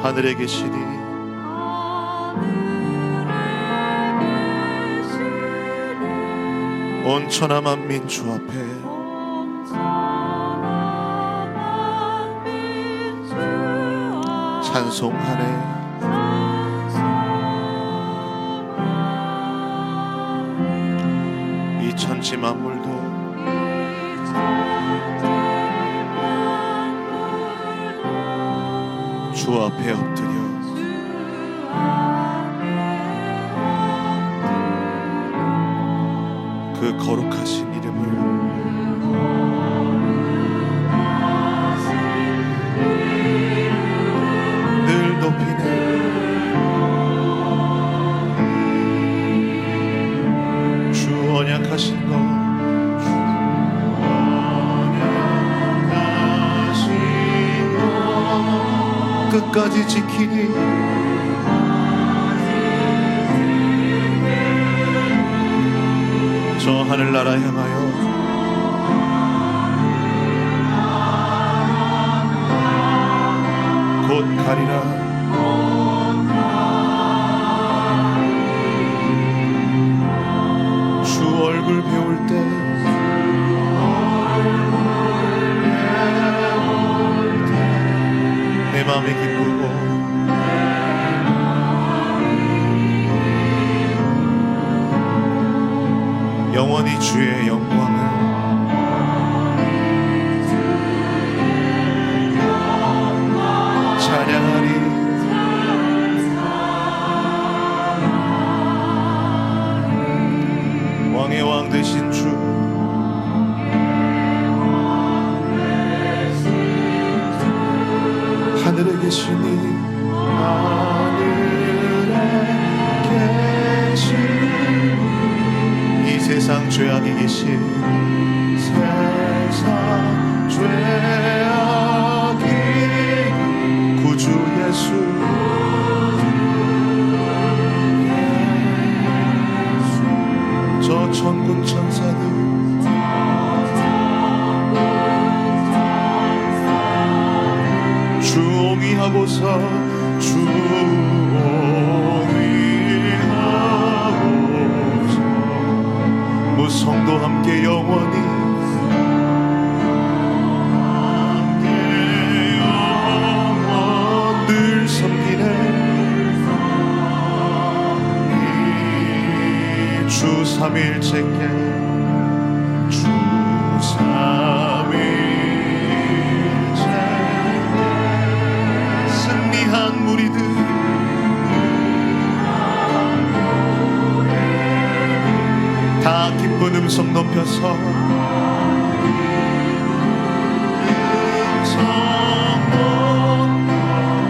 하늘에 계시니 온 천하 만민 주 앞에 찬송하네. 이 천지 만물도 주 앞에 엎드려 그 거룩하신 이름을 늘 높이네. 주 언약하신 것 끝까지 지키니 저 하늘나라 향하여 곧 가리라. 주 얼굴 배울 때 내 마음이 기쁘고 영원히 주의 영광을 찬양하리. 왕의 왕 되신 주 하늘에 계시니 하늘에 계시니 이 세상 죄악이 계신 세상 죄악이 구주 예수 저 천군 천사들 주옹이하고서 주옹이하고서 무성도 함께 영원히 늘 섬기네. 주 삼일째께 주 삼일째 승리한 무리들 다 기쁜 음성 높여서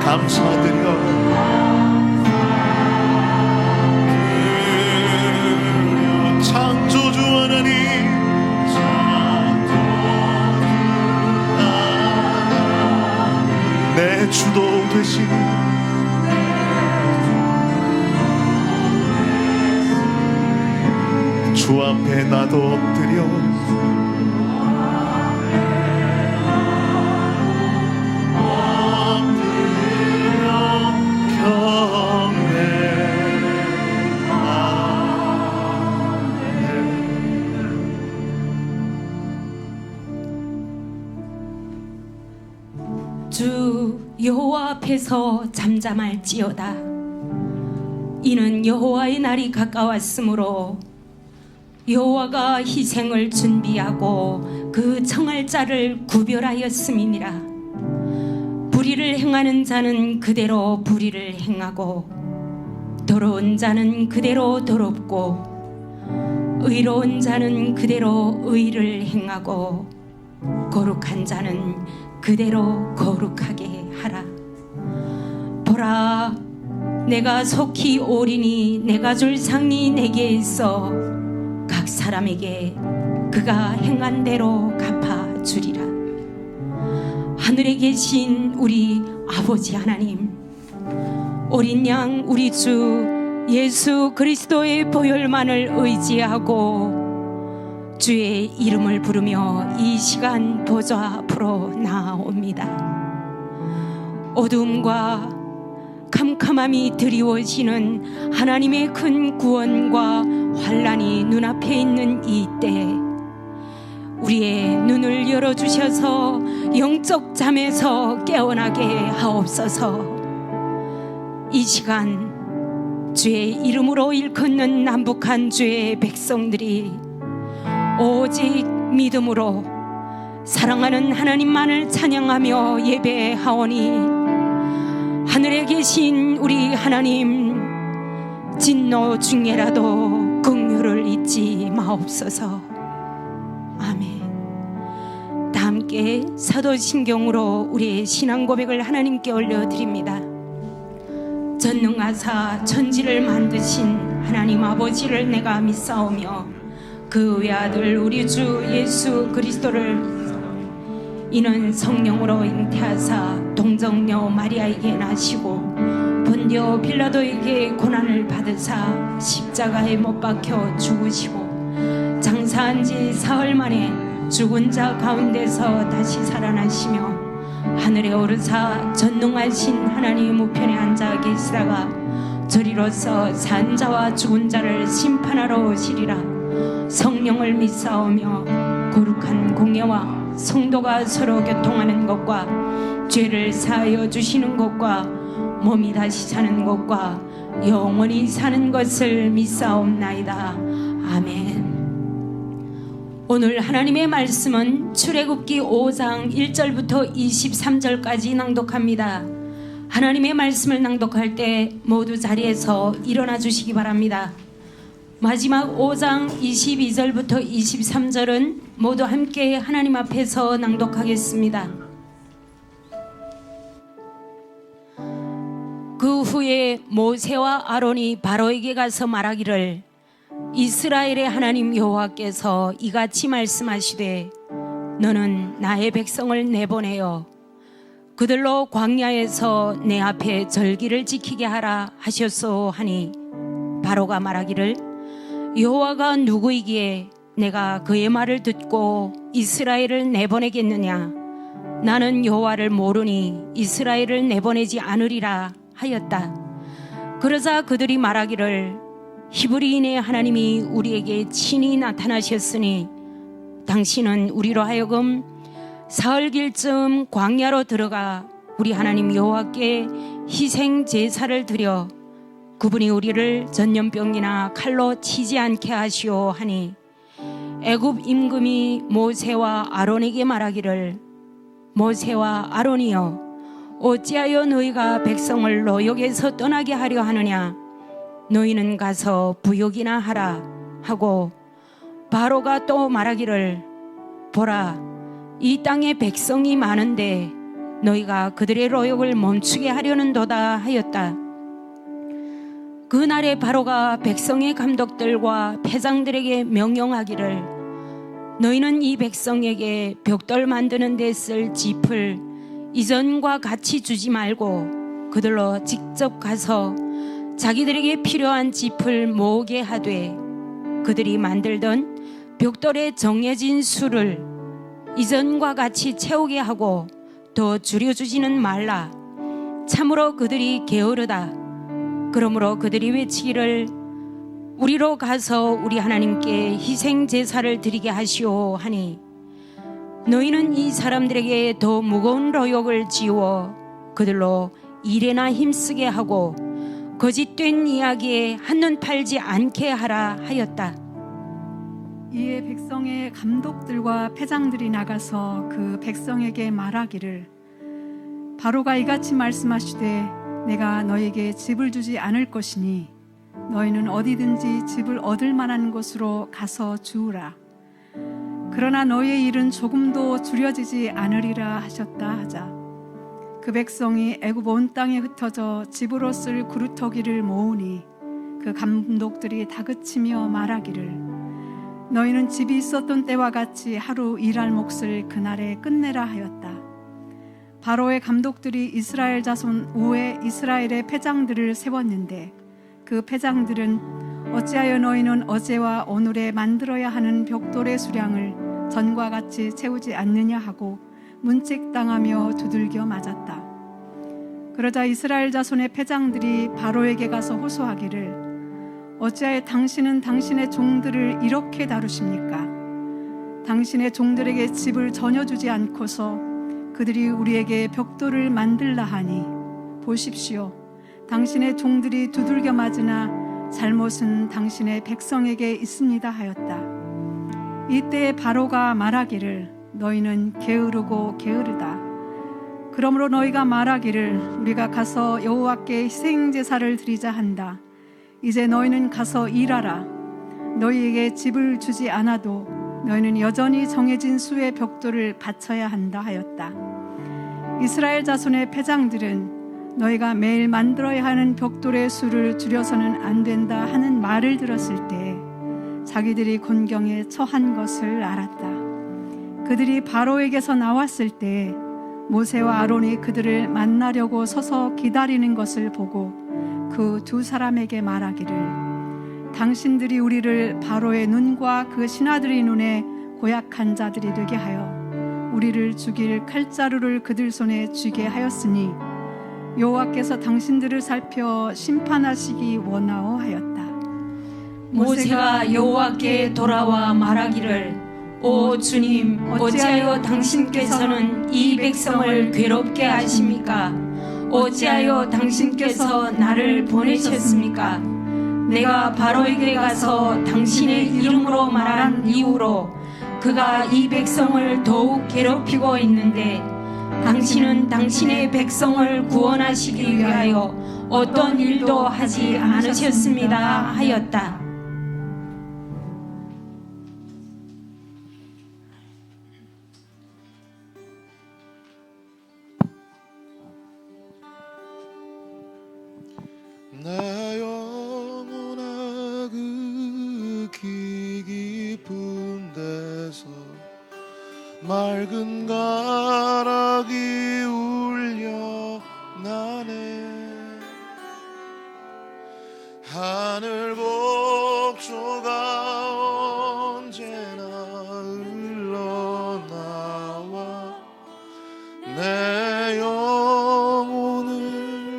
감사드려 창조주 하나님 내 주도 되시니 주 앞에 나도 엎드려 주 여호와 앞에서 잠잠할지어다. 이는 여호와의 날이 가까웠으므로 여호와가 희생을 준비하고 그 청할 자를 구별하였음이니라. 불의를 행하는 자는 그대로 불의를 행하고 더러운 자는 그대로 더럽고 의로운 자는 그대로 의를 행하고 거룩한 자는 그대로 거룩하게 하라. 보라, 내가 속히 오리니 내가 줄 상이 내게 있어 각 사람에게 그가 행한 대로 갚아주리라. 하늘에 계신 우리 아버지 하나님, 어린 양 우리 주 예수 그리스도의 보혈만을 의지하고 주의 이름을 부르며 이 시간 보좌 앞으로 나아옵니다. 어둠과 캄캄함이 드리워지는 하나님의 큰 구원과 환난이 눈앞에 있는 이때 우리의 눈을 열어주셔서 영적 잠에서 깨어나게 하옵소서. 이 시간 주의 이름으로 일컫는 남북한 주의 백성들이 오직 믿음으로 사랑하는 하나님만을 찬양하며 예배하오니 하늘에 계신 우리 하나님, 진노 중에라도 긍휼을 잊지 마옵소서. 아멘. 다 함께 사도신경으로 우리의 신앙 고백을 하나님께 올려드립니다. 전능하사 천지를 만드신 하나님 아버지를 내가 믿사오며 그 외아들 우리 주 예수 그리스도를 이는 성령으로 잉태하사 동정녀 마리아에게 나시고 본디오 빌라도에게 고난을 받으사 십자가에 못 박혀 죽으시고 장사한 지 사흘 만에 죽은 자 가운데서 다시 살아나시며 하늘에 오르사 전능하신 하나님 우편에 앉아 계시다가 저리로서 산 자와 죽은 자를 심판하러 오시리라. 성령을 믿사오며 거룩한 공예와 성도가 서로 교통하는 것과 죄를 사하여 주시는 것과 몸이 다시 사는 것과 영원히 사는 것을 믿사옵나이다. 아멘. 오늘 하나님의 말씀은 출애굽기 5장 1절부터 23절까지 낭독합니다. 하나님의 말씀을 낭독할 때 모두 자리에서 일어나 주시기 바랍니다. 마지막 5장 22절부터 23절은 모두 함께 하나님 앞에서 낭독하겠습니다. 그 후에 모세와 아론이 바로에게 가서 말하기를 이스라엘의 하나님 여호와께서 이같이 말씀하시되 너는 나의 백성을 내보내어 그들로 광야에서 내 앞에 절기를 지키게 하라 하셨소 하니 바로가 말하기를 여호와가 누구이기에 내가 그의 말을 듣고 이스라엘을 내보내겠느냐? 나는 여호와를 모르니 이스라엘을 내보내지 않으리라 하였다. 그러자 그들이 말하기를 히브리인의 하나님이 우리에게 친히 나타나셨으니 당신은 우리로 하여금 사흘길쯤 광야로 들어가 우리 하나님 여호와께 희생 제사를 드려 그분이 우리를 전염병이나 칼로 치지 않게 하시오 하니 애굽 임금이 모세와 아론에게 말하기를 모세와 아론이여 어찌하여 너희가 백성을 노역에서 떠나게 하려 하느냐? 너희는 가서 부역이나 하라 하고 바로가 또 말하기를 보라 이 땅에 백성이 많은데 너희가 그들의 노역을 멈추게 하려는도다 하였다. 그날에 바로가 백성의 감독들과 패장들에게 명령하기를 너희는 이 백성에게 벽돌 만드는 데 쓸 짚을 이전과 같이 주지 말고 그들로 직접 가서 자기들에게 필요한 짚을 모으게 하되 그들이 만들던 벽돌에 정해진 수를 이전과 같이 채우게 하고 더 줄여주지는 말라. 참으로 그들이 게으르다. 그러므로 그들이 외치기를 우리로 가서 우리 하나님께 희생 제사를 드리게 하시오 하니 너희는 이 사람들에게 더 무거운 로욕을 지워 그들로 일에나 힘쓰게 하고 거짓된 이야기에 한눈 팔지 않게 하라 하였다. 이에 백성의 감독들과 패장들이 나가서 그 백성에게 말하기를 바로가 이같이 말씀하시되 내가 너에게 집을 주지 않을 것이니 너희는 어디든지 집을 얻을 만한 곳으로 가서 주우라. 그러나 너희의 일은 조금도 줄여지지 않으리라 하셨다 하자 그 백성이 애굽 온 땅에 흩어져 집으로 쓸 그루터기를 모으니 그 감독들이 다그치며 말하기를 너희는 집이 있었던 때와 같이 하루 일할 몫을 그날에 끝내라 하였다. 바로의 감독들이 이스라엘 자손 후에 이스라엘의 패장들을 세웠는데 그 패장들은 어찌하여 너희는 어제와 오늘에 만들어야 하는 벽돌의 수량을 전과 같이 채우지 않느냐 하고 문책당하며 두들겨 맞았다. 그러자 이스라엘 자손의 패장들이 바로에게 가서 호소하기를 어찌하여 당신은 당신의 종들을 이렇게 다루십니까? 당신의 종들에게 집을 전혀 주지 않고서 그들이 우리에게 벽돌을 만들라 하니 보십시오. 당신의 종들이 두들겨 맞으나 잘못은 당신의 백성에게 있습니다 하였다. 이때 바로가 말하기를 너희는 게으르고 게으르다. 그러므로 너희가 말하기를 우리가 가서 여호와께 희생 제사를 드리자 한다. 이제 너희는 가서 일하라. 너희에게 집을 주지 않아도 너희는 여전히 정해진 수의 벽돌을 바쳐야 한다 하였다. 이스라엘 자손의 패장들은 너희가 매일 만들어야 하는 벽돌의 수를 줄여서는 안 된다 하는 말을 들었을 때 자기들이 곤경에 처한 것을 알았다. 그들이 바로에게서 나왔을 때 모세와 아론이 그들을 만나려고 서서 기다리는 것을 보고 그 두 사람에게 말하기를 당신들이 우리를 바로의 눈과 그 신하들의 눈에 고약한 자들이 되게 하여 우리를 죽일 칼자루를 그들 손에 쥐게 하였으니 여호와께서 당신들을 살펴 심판하시기 원하오 하였다. 모세가 여호와께 돌아와 말하기를 오 주님, 어찌하여 당신께서는 이 백성을 괴롭게 하십니까? 어찌하여 당신께서 나를 보내셨습니까? 내가 바로에게 가서 당신의 이름으로 말한 이후로 그가 이 백성을 더욱 괴롭히고 있는데 당신은 당신의 백성을 구원하시기 위하여 어떤 일도 하지 않으셨습니다 하였다. 나 영혼아 그 깊은 데서 맑은 가락이 울려 나네. 하늘 곡조가 언제나 흘러나와 내 영혼을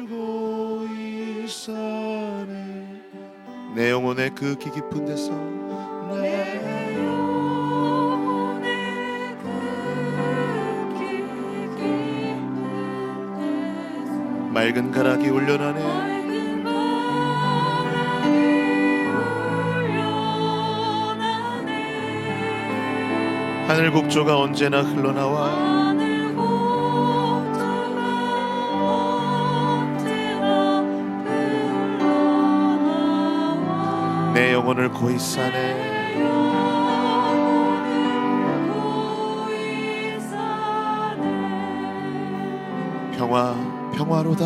고이 싸네. 내 영혼의 그 귀 깊은 데서 내 영혼의 그 귀 깊은 데서 맑은 가락이 울려나네. 하늘 곡조가 언제나 흘러나와 내 영혼을 고이 싸네. 평화 평화로다.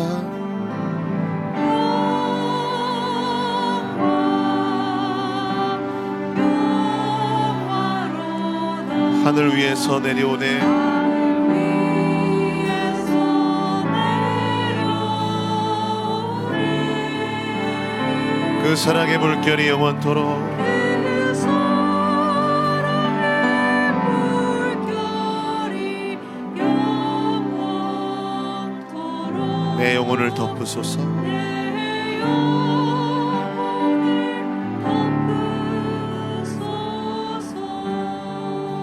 하늘 위에서 내려오네. 그 사랑의 물결이 영원토록 내 영혼을 덮으소서.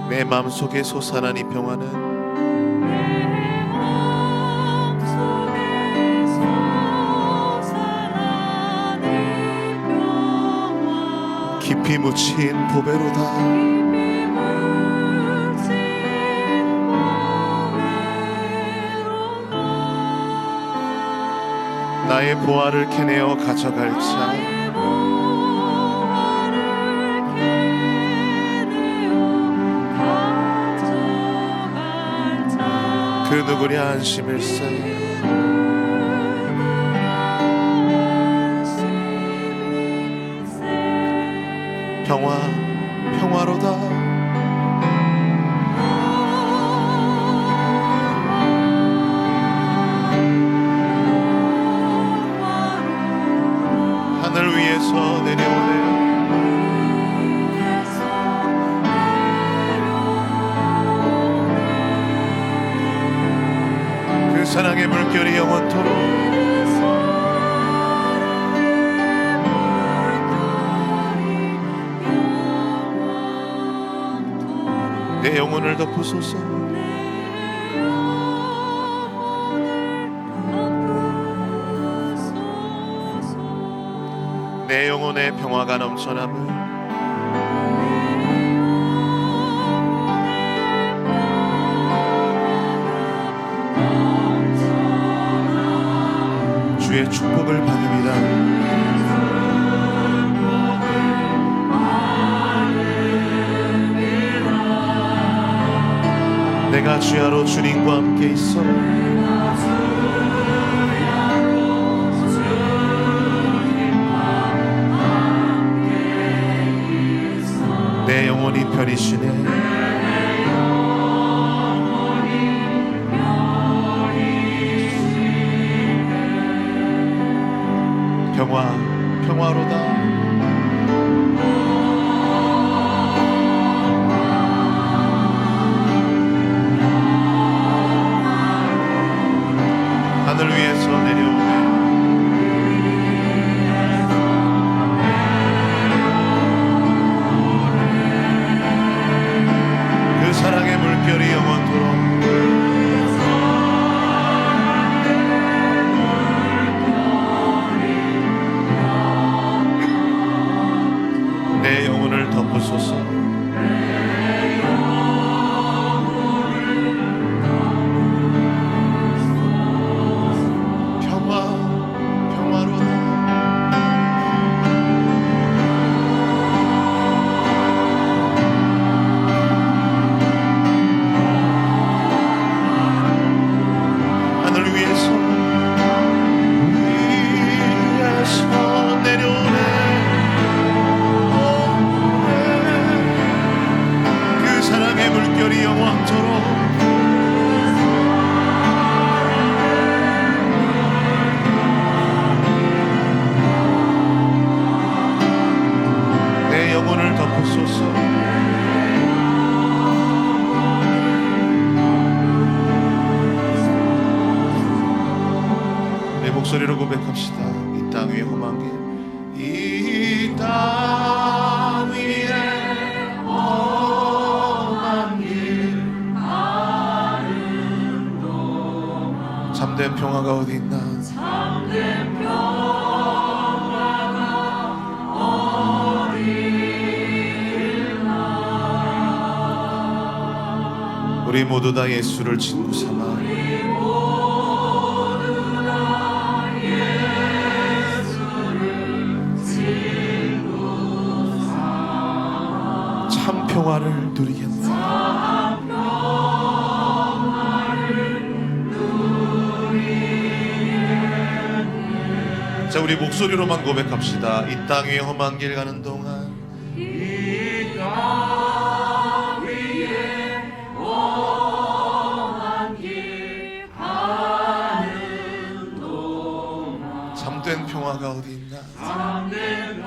내 마음속에 솟아난 이 평화는 깊이 묻힌 보배로다. 나의 보화를 캐내어 가져갈 자. 그 누구랴 안심일세. 평화 평화로다. 사랑의 물결이 영원토록 내 영혼을 덮으소서. 내 영혼의 평화가 넘쳐남을 주의 축복을 받으리라. 내가 주야로 주님과 함께 있어 내 영혼이 편히 쉬네. 평화로다. 하늘 위에서 내려오네. 그 사랑의 물결이 영원토록 내 영혼을 덮으소서. 목소리로 고백합시다. 이 땅 위에 험한 길, 이 땅 위에 험한 길 가는 동안 참된 평화가 어디 있나? 참된 평화가 어디 있나? 우리 모두 다 예수를 친구 삼아 평화를 누리겠네. 자, 우리 목소리로만 고백합시다. 이 땅 위에 험한 길 가는 동안 이 땅 위에 험한 길 가는 동안 참된 평화가 어디 있나? 참된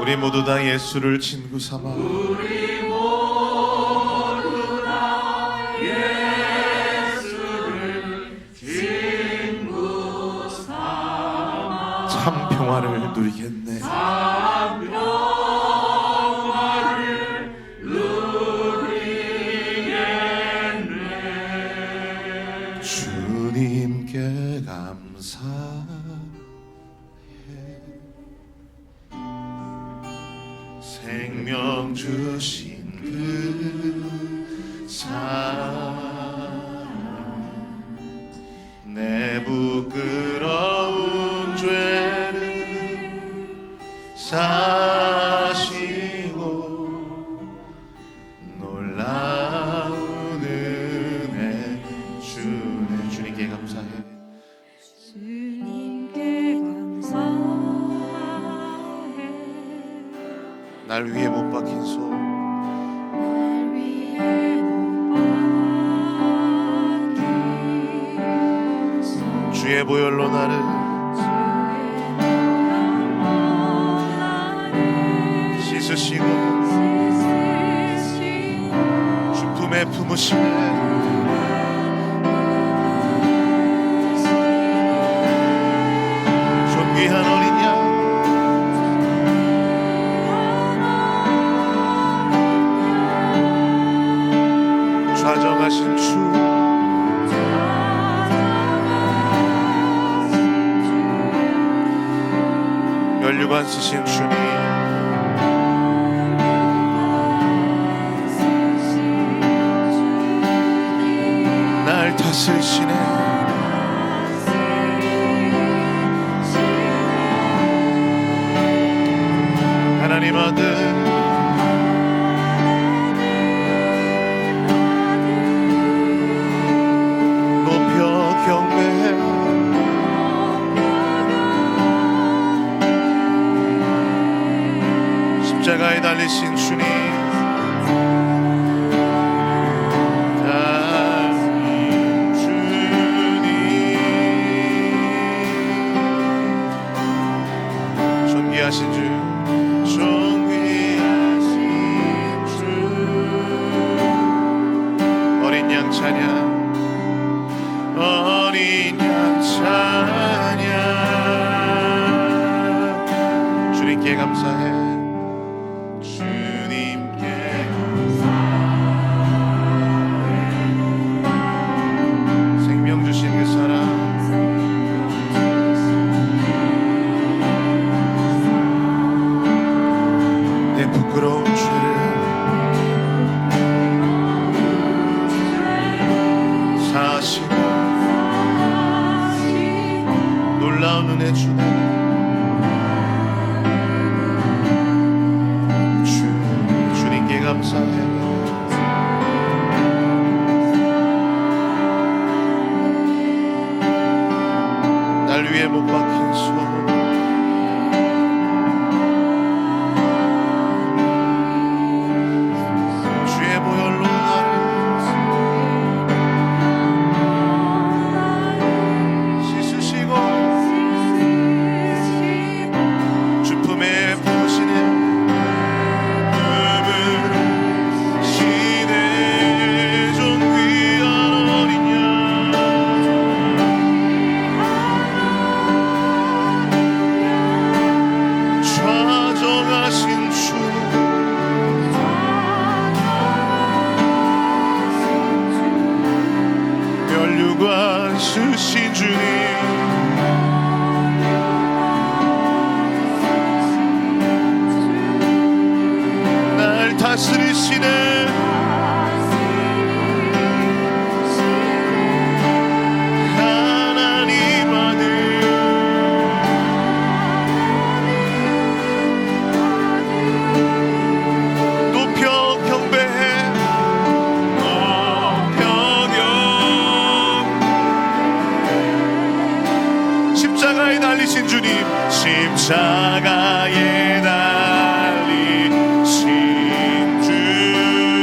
우리 모두 다 예수를 친구 삼아 우리 모두 다 예수를 친구 삼아 참 평화를 누리겠네. 참 평화를 누리겠네. 주님께 감사해. 생명 주신 그 사랑 내 부끄러운 죄를 사시고 놀라운 은혜 주네. 주님께 감사해. 주님께 감사해. 날 위해 못 박힌 소 주의 보혈로 나를 씻으시고 주 품에 품으시네 존귀한 어린 양 좌정하신 주 면류관 쓰신 주님 날 다스리시네 하나님 아들 높여 경배해 십자가에 달리신 주님 달린 주님 존귀하신 주 존귀하신 주 어린 양 찬양 어린 양 찬양 주님께 감사해 생명 주신 그 사랑 내 부끄러운 죄를 사시고 놀라운 은혜 주네 주님께 감사해 날 위해 못 박힌 손 주의 보혈로 나를 씻으시고 주 품에 품으시네 품으시네 존귀한 어린 양 좌정하신 주 면류관 쓰신 주님 날 다스리시네 하나님 아들 높여 경배해 높여 십자가에 달리신 주님 십자가에 달리신 주님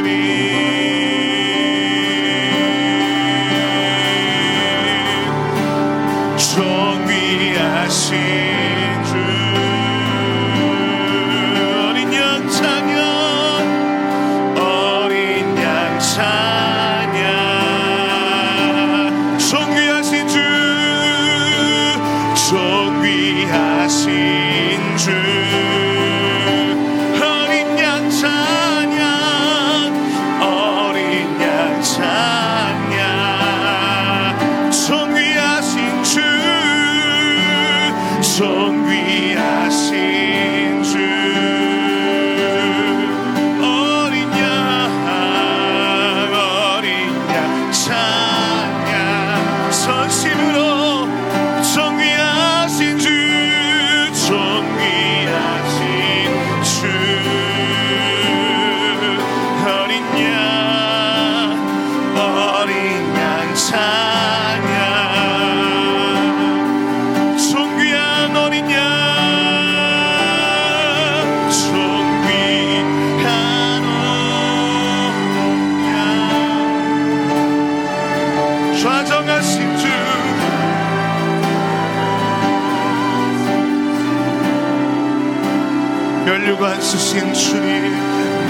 면류관 쓰신 주님,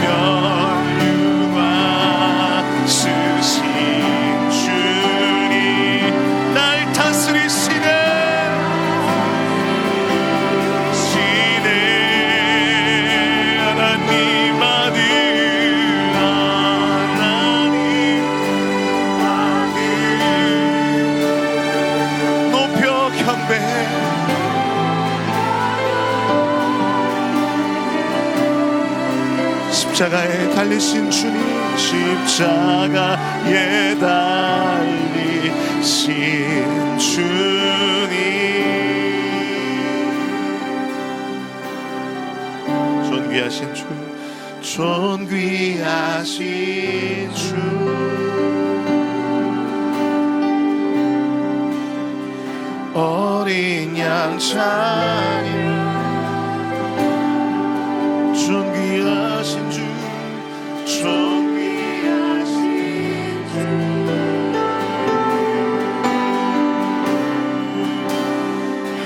면류관 쓰신 주님, 날 다스리시네 하나님 아들, 하나님 아들, 높여 경배해. 십자가에 달리신 주님, 십자가에 달리신 주님, 존귀하신 주, 존귀하신 주, 어린 양 찬양, 존귀하신 주, 존귀하신 주,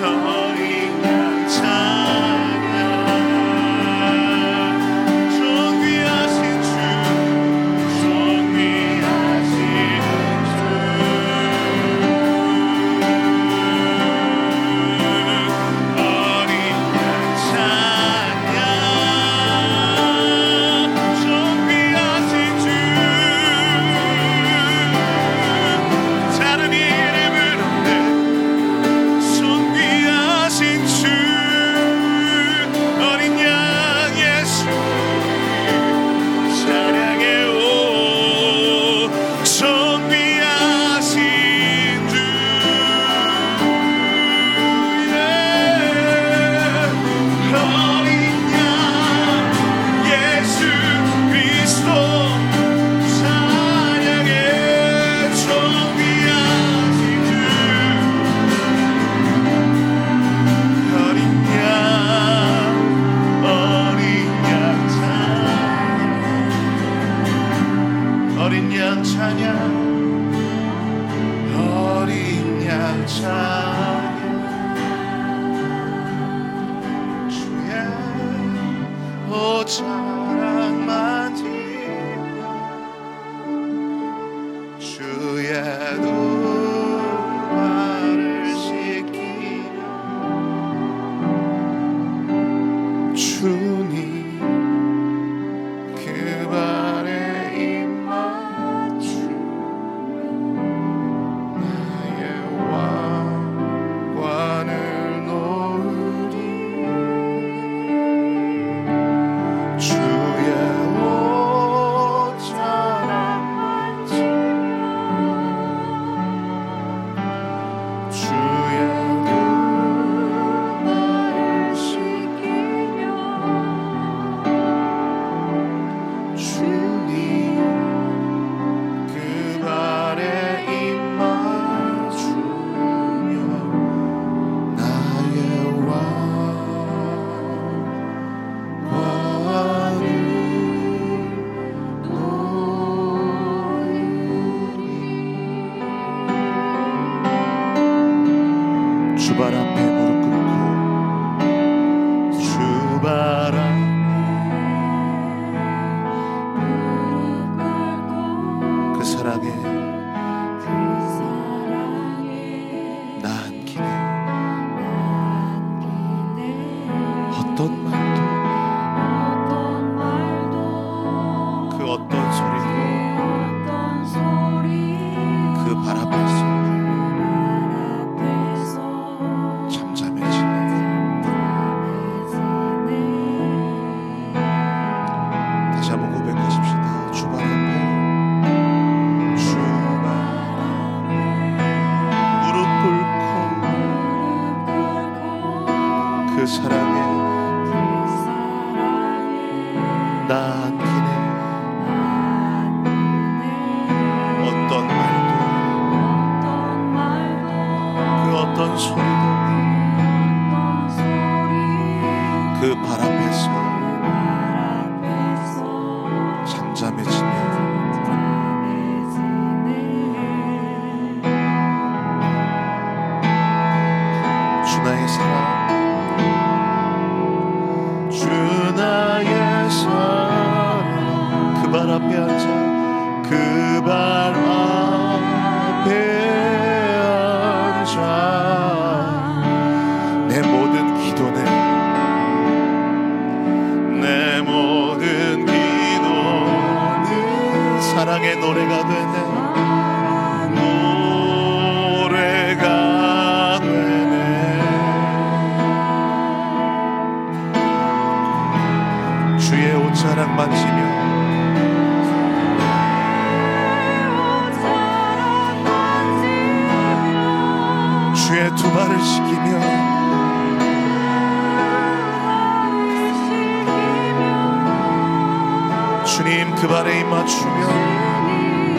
어린 양 찬양, 존귀하신 주, 존귀하신 주, 어린 양 찬양, 어린 양 찬양, 어린 양 찬양, 주의 옷자락만 짚어 주의 두발을 씻기며 주님 그 발에 주발 앞에 무릎 꿇고 주발 앞에 그 사랑에 나한 길에 어떤 말도 그 어떤 소리도 그 발 앞에서 그 사랑에 나 안기네. 어떤 말도 그 어떤 소리도 그 발 앞에서 잠잠해지네. 주 나의 사랑, 주 나의 사랑 그 발 앞에 앉아 그 발 앞에 앉아 내 모든 기도는 내 모든 기도는 사랑의 노래가 되네 노래가 되네 주의 옷자락 만지며 주의 두 발을 씻기며 주님 그 발에 입 맞추며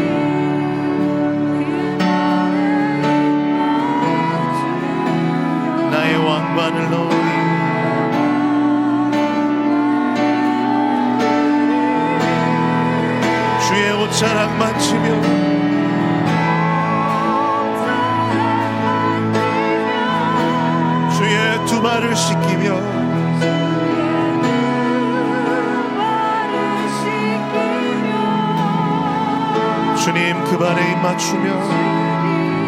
나의 왕관을 넣으니 주의 옷자락 만지며 주의 두 발을 씻기며 주님 그 발에 입 맞추며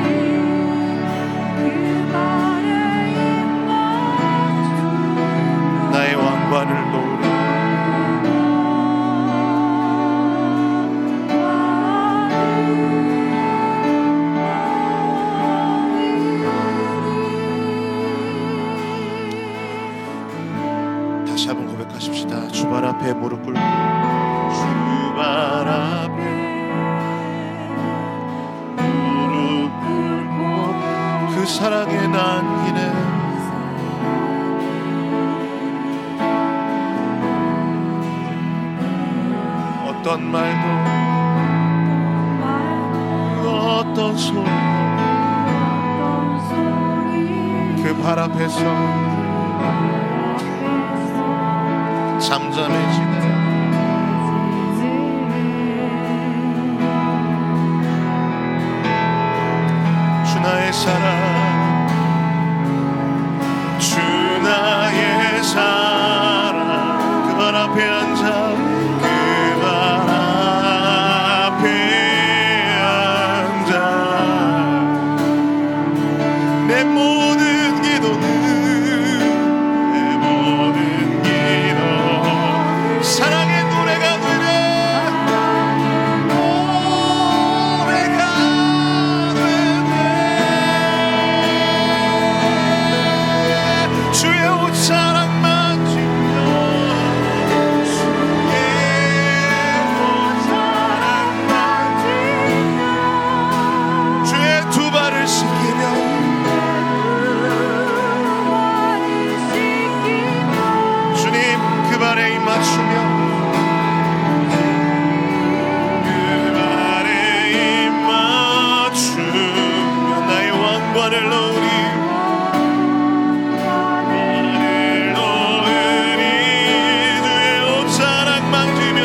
나의 왕관을 놓으리 다시 한번 고백하십시다. 주 발 앞에 무릎 꿇고 주 발 앞에 무릎 꿇고 그 사랑에 남기네 어떤 말도 어떤 소리 그 발 앞에서 잠잠해지네 주 나의 사랑 주 나의 사랑 그 발 앞에 앉아 그 발 앞에 앉아 내 모든 기도는 사랑의 노래가 되네 노래가 되네 주의 옷자락 만지며 주의 옷자락 만지며 주의 두 발을 씻기며 주님 그 발에 입 맞추며 그 발에 입 맞추며 나의 왕관을 넣으리 주의 옷자락 만지며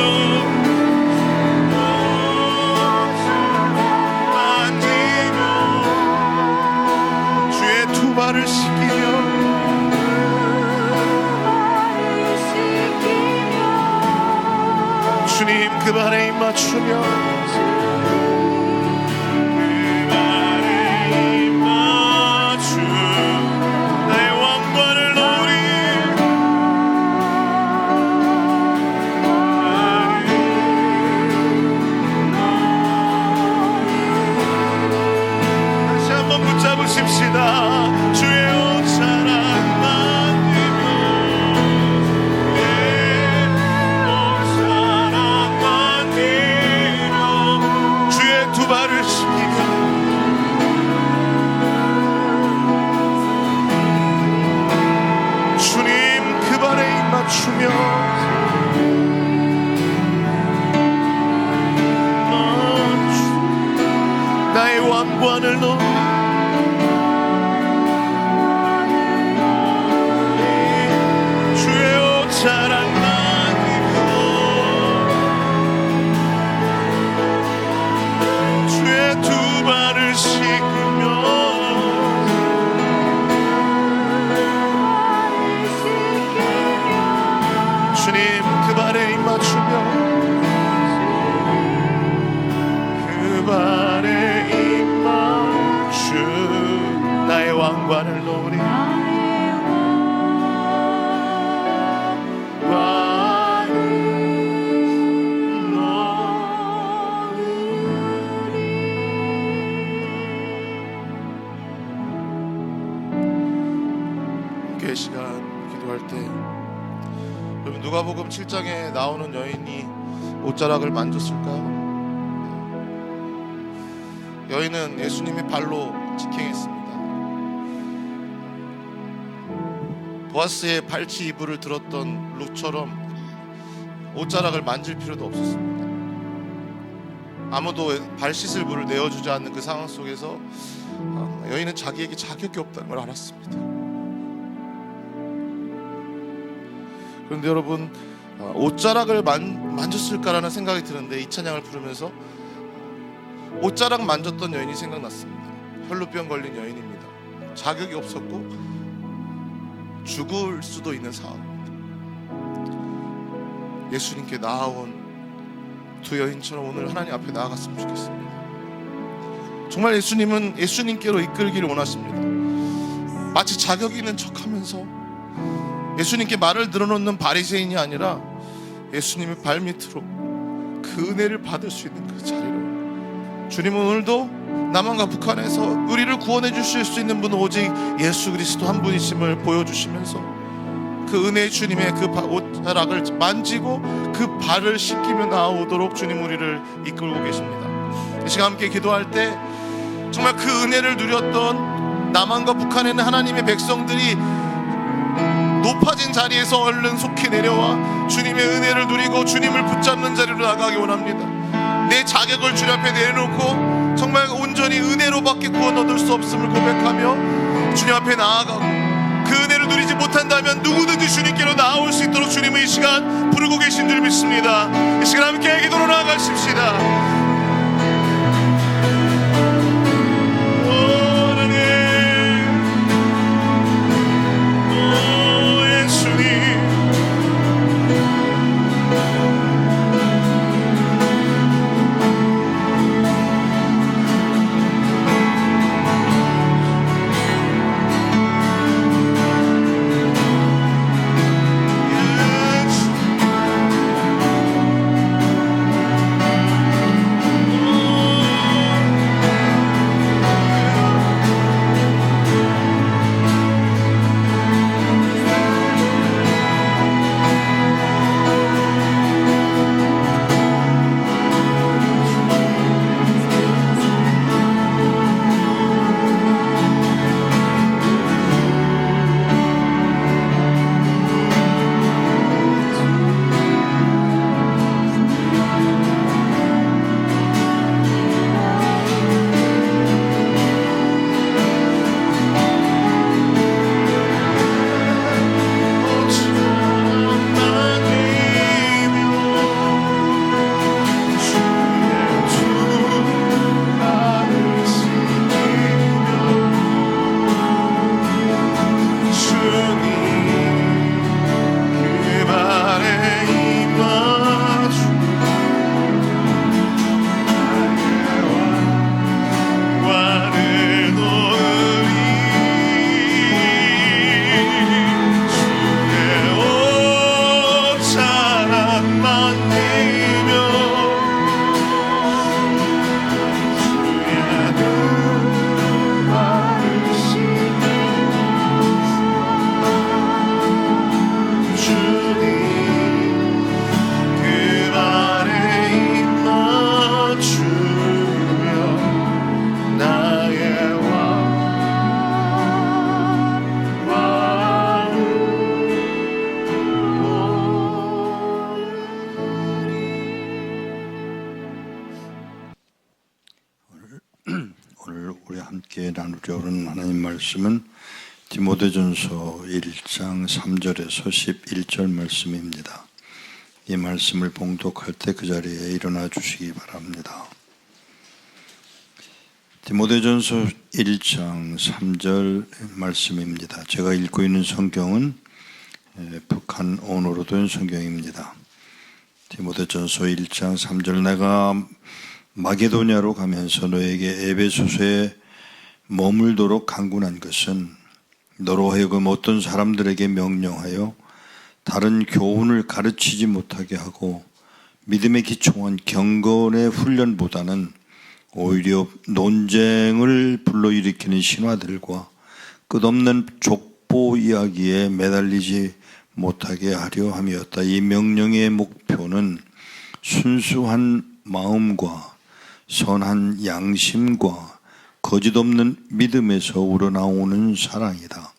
주의 두 발을 씻기며 주님 그 발에 입 맞추며 그 발에 입 맞추며 나의 왕관을 넣으리 다시 한번 붙잡으십시다. 주의 옷자락 만지며 주의 옷자락 만지며 주님 그 발에 입맞추며 그 발에 입맞추 나의 왕관을 놓으리 함께 시간 기도할 때 여러분 누가복음 7장에 나오는 여인이 옷자락을 만졌을까요? 여인은 예수님의 발로 직행했습니다. 보아스의 발치 이불을 들었던 룻처럼 옷자락을 만질 필요도 없었습니다. 아무도 발 씻을 물을 내어주지 않는 그 상황 속에서 여인은 자기에게 자격이 없다는 걸 알았습니다. 그런데 여러분 옷자락을 만졌을까라는 생각이 드는데 이 찬양을 부르면서 옷자락 만졌던 여인이 생각났습니다. 혈루병 걸린 여인입니다. 자격이 없었고 죽을 수도 있는 상황입니다. 예수님께 나아온 두 여인처럼 오늘 하나님 앞에 나아갔으면 좋겠습니다. 정말 예수님은 예수님께로 이끌기를 원하십니다. 마치 자격이 있는 척하면서 예수님께 말을 늘어놓는 바리새인이 아니라 예수님의 발밑으로 그 은혜를 받을 수 있는 그 자리로 주님은 오늘도 남한과 북한에서 우리를 구원해 주실 수 있는 분은 오직 예수 그리스도 한 분이심을 보여주시면서 그 은혜의 주님의 그 옷자락을 만지고 그 발을 씻기며 나오도록 주님 우리를 이끌고 계십니다. 이 시간 함께 기도할 때 정말 그 은혜를 누렸던 남한과 북한에 있는 하나님의 백성들이 높아진 자리에서 얼른 속히 내려와 주님의 은혜를 누리고 주님을 붙잡는 자리로 나가기 원합니다. 내 자격을 주님 앞에 내놓고 정말 온전히 은혜로밖에 구원 얻을 수 없음을 고백하며 주님 앞에 나아가고 그 은혜를 누리지 못한다면 누구든지 주님께로 나올 수 있도록 주님은 이 시간 부르고 계신 줄 믿습니다. 이 시간 함께 기도로 나아가십시다. 오늘 우리 함께 나누려 하는 하나님 말씀은 디모데전서 1장 3절에서 11절 말씀입니다. 이 말씀을 봉독할 때 그 자리에 일어나 주시기 바랍니다. 디모데전서 1장 3절 말씀입니다. 제가 읽고 있는 성경은 북한 언어로 된 성경입니다. 디모데전서 1장 3절 내가 마게도냐로 가면서 너에게 에베소서에 머물도록 강군한 것은 너로 하여금 어떤 사람들에게 명령하여 다른 교훈을 가르치지 못하게 하고 믿음에 기초한 경건의 훈련보다는 오히려 논쟁을 불러일으키는 신화들과 끝없는 족보 이야기에 매달리지 못하게 하려 함이었다. 이 명령의 목표는 순수한 마음과 선한 양심과 거짓 없는 믿음에서 우러나오는 사랑이다.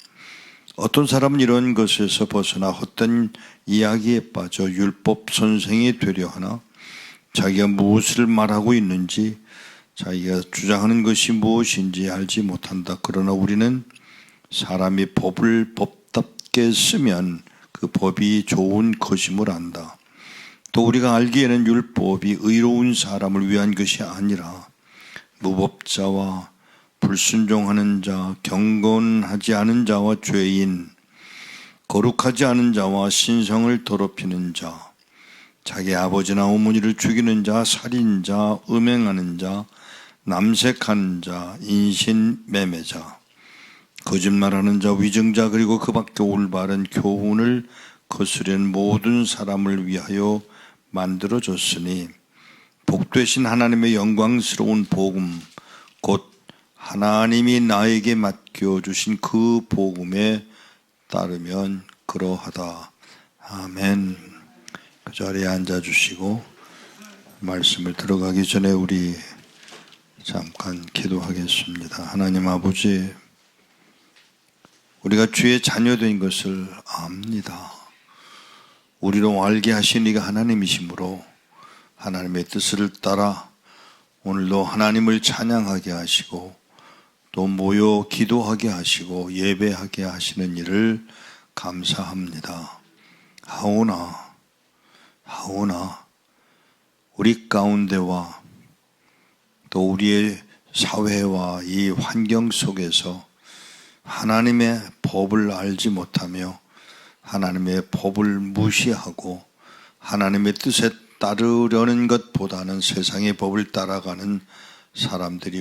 어떤 사람은 이런 것에서 벗어나 헛된 이야기에 빠져 율법 선생이 되려 하나 자기가 무엇을 말하고 있는지 자기가 주장하는 것이 무엇인지 알지 못한다. 그러나 우리는 사람이 법을 법답게 쓰면 그 법이 좋은 것임을 안다. 또 우리가 알기에는 율법이 의로운 사람을 위한 것이 아니라 무법자와 불순종하는 자, 경건하지 않은 자와 죄인, 거룩하지 않은 자와 신성을 더럽히는 자, 자기 아버지나 어머니를 죽이는 자, 살인자, 음행하는 자, 남색하는 자, 인신매매자, 거짓말하는 자, 위증자, 그리고 그 밖에 올바른 교훈을 거스르는 모든 사람을 위하여 만들어졌으니 복되신 하나님의 영광스러운 복음 곧 하나님이 나에게 맡겨주신 그 복음에 따르면 그러하다. 아멘. 그 자리에 앉아주시고 말씀을 들어가기 전에 우리 잠깐 기도하겠습니다. 하나님 아버지, 우리가 주의 자녀된 것을 압니다. 우리로 알게 하신 이가 하나님이시므로 하나님의 뜻을 따라 오늘도 하나님을 찬양하게 하시고 또 모여 기도하게 하시고 예배하게 하시는 일을 감사합니다. 하오나 우리 가운데와 또 우리의 사회와 이 환경 속에서 하나님의 법을 알지 못하며 하나님의 법을 무시하고 하나님의 뜻에 따르려는 것보다는 세상의 법을 따라가는 사람들이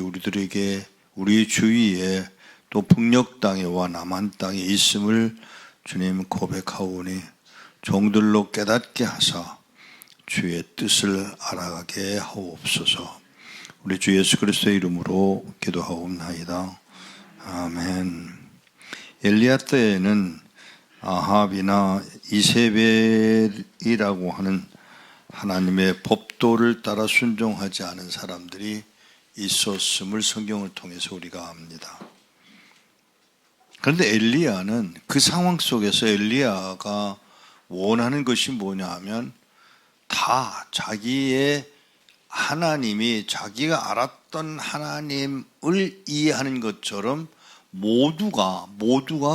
우리 주위에 또 북녘 땅에와 남한 땅에 있음을 주님 고백하오니 종들로 깨닫게 하사 주의 뜻을 알아가게 하옵소서. 우리 주 예수 그리스도의 이름으로 기도하옵나이다. 아멘. 엘리야 때에는 아합이나 이세벨이라고 하는 하나님의 법도를 따라 순종하지 않은 사람들이 있었음을 성경을 통해서 우리가 압니다. 그런데 엘리야는 그 상황 속에서 엘리야가 원하는 것이 뭐냐 하면 다 자기의 하나님이 자기가 알았던 하나님을 이해하는 것처럼 모두가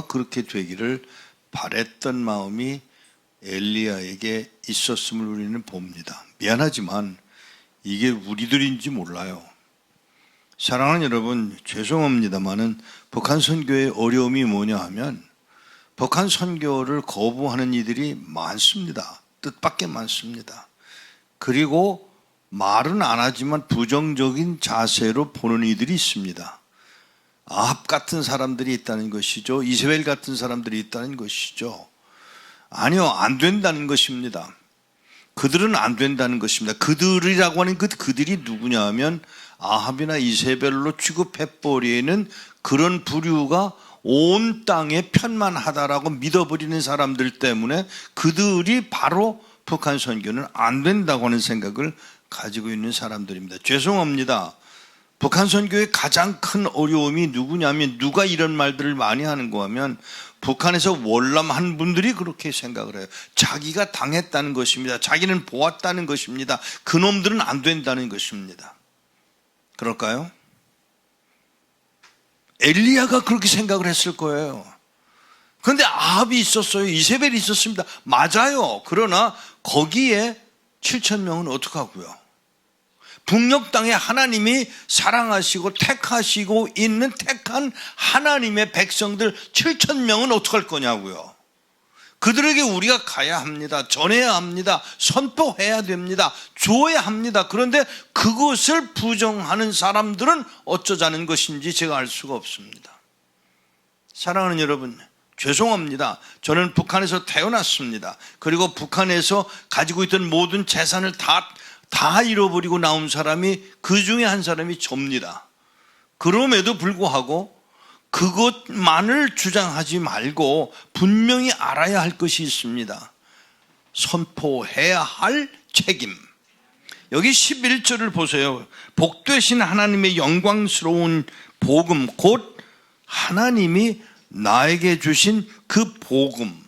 그렇게 되기를 바랬던 마음이 엘리야에게 있었음을 우리는 봅니다. 미안하지만 이게 우리들인지 몰라요. 사랑하는 여러분, 죄송합니다만은 북한 선교의 어려움이 뭐냐 하면 북한 선교를 거부하는 이들이 많습니다. 뜻밖의 많습니다. 그리고 말은 안 하지만 부정적인 자세로 보는 이들이 있습니다. 아합 같은 사람들이 있다는 것이죠. 이세벨 같은 사람들이 있다는 것이죠. 아니요, 안 된다는 것입니다. 그들은 안 된다는 것입니다. 그들이라고 하는 그들이 누구냐 하면 아합이나 이세벨로 취급해버리는 그런 부류가 온 땅에 편만하다라고 믿어버리는 사람들 때문에 그들이 바로 북한 선교는 안 된다고 하는 생각을 가지고 있는 사람들입니다. 죄송합니다. 북한 선교의 가장 큰 어려움이 누구냐면 누가 이런 말들을 많이 하는가 하면 북한에서 월남한 분들이 그렇게 생각을 해요. 자기가 당했다는 것입니다. 자기는 보았다는 것입니다. 그놈들은 안 된다는 것입니다. 그럴까요? 엘리야가 그렇게 생각을 했을 거예요. 그런데 아합이 있었어요. 이세벨이 있었습니다. 맞아요. 그러나 거기에 7,000명은 어떡하고요? 북녘 땅에 하나님이 사랑하시고 택하시고 있는 택한 하나님의 백성들 7,000명은 어떡할 거냐고요? 그들에게 우리가 가야 합니다. 전해야 합니다. 선포해야 됩니다. 주어야 합니다. 그런데 그것을 부정하는 사람들은 어쩌자는 것인지 제가 알 수가 없습니다. 사랑하는 여러분, 죄송합니다. 저는 북한에서 태어났습니다. 그리고 북한에서 가지고 있던 모든 재산을 다 잃어버리고 나온 사람이, 그 중에 한 사람이 접니다. 그럼에도 불구하고 그것만을 주장하지 말고 분명히 알아야 할 것이 있습니다. 선포해야 할 책임. 여기 11절을 보세요. 복되신 하나님의 영광스러운 복음, 곧 하나님이 나에게 주신 그 복음,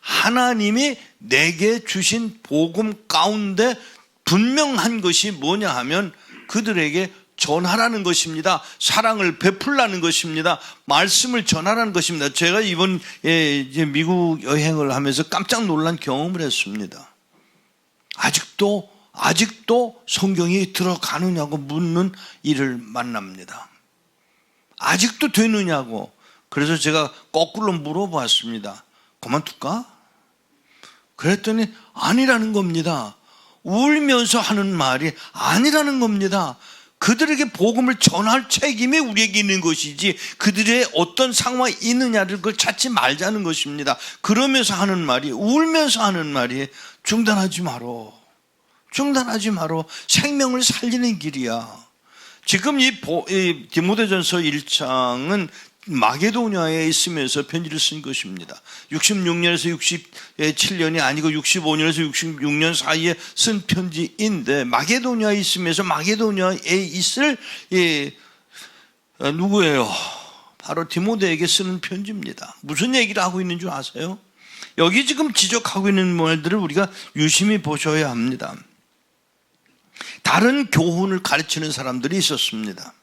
하나님이 내게 주신 복음 가운데 분명한 것이 뭐냐 하면 그들에게 전하라는 것입니다. 사랑을 베풀라는 것입니다. 말씀을 전하라는 것입니다. 제가 이번 이제 미국 여행을 하면서 깜짝 놀란 경험을 했습니다. 아직도 성경이 들어가느냐고 묻는 이를 만납니다. 아직도 되느냐고. 그래서 제가 거꾸로 물어봤습니다. 그만둘까? 그랬더니 아니라는 겁니다. 울면서 하는 말이 아니라는 겁니다. 그들에게 복음을 전할 책임이 우리에게 있는 것이지 그들의 어떤 상황이 있느냐를 그걸 찾지 말자는 것입니다. 그러면서 하는 말이, 울면서 하는 말이 중단하지 마라. 중단하지 마라. 생명을 살리는 길이야. 지금 이 디모데전서 1장은 마게도냐에 있으면서 편지를 쓴 것입니다. 66년에서 67년이 아니고 65년에서 66년 사이에 쓴 편지인데, 마게도냐에 있으면서 마게도냐에 있을 누구예요? 바로 디모데에게 쓰는 편지입니다. 무슨 얘기를 하고 있는 줄 아세요? 여기 지금 지적하고 있는 말들을 우리가 유심히 보셔야 합니다. 다른 교훈을 가르치는 사람들이 있었습니다.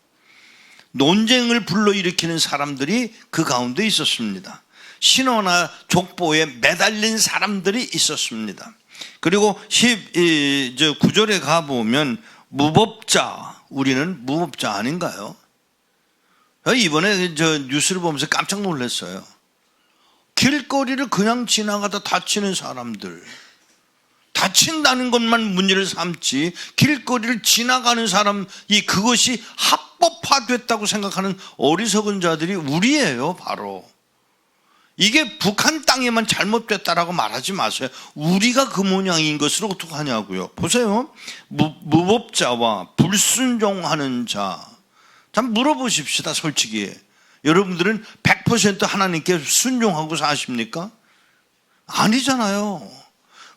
논쟁을 불러일으키는 사람들이 그 가운데 있었습니다. 신화나 족보에 매달린 사람들이 있었습니다. 그리고 9절에 가보면 무법자, 우리는 무법자 아닌가요? 이번에 저 뉴스를 보면서 깜짝 놀랐어요. 길거리를 그냥 지나가다 다치는 사람들, 다친다는 것만 문제를 삼지 길거리를 지나가는 사람이 그것이 합법화됐다고 생각하는 어리석은 자들이 우리예요. 바로 이게 북한 땅에만 잘못됐다라고 말하지 마세요. 우리가 그 모양인 것을 어떻게 하냐고요. 보세요. 무법자와 불순종하는 자, 참 물어보십시다. 솔직히 여러분들은 100% 하나님께 순종하고 사십니까? 아니잖아요.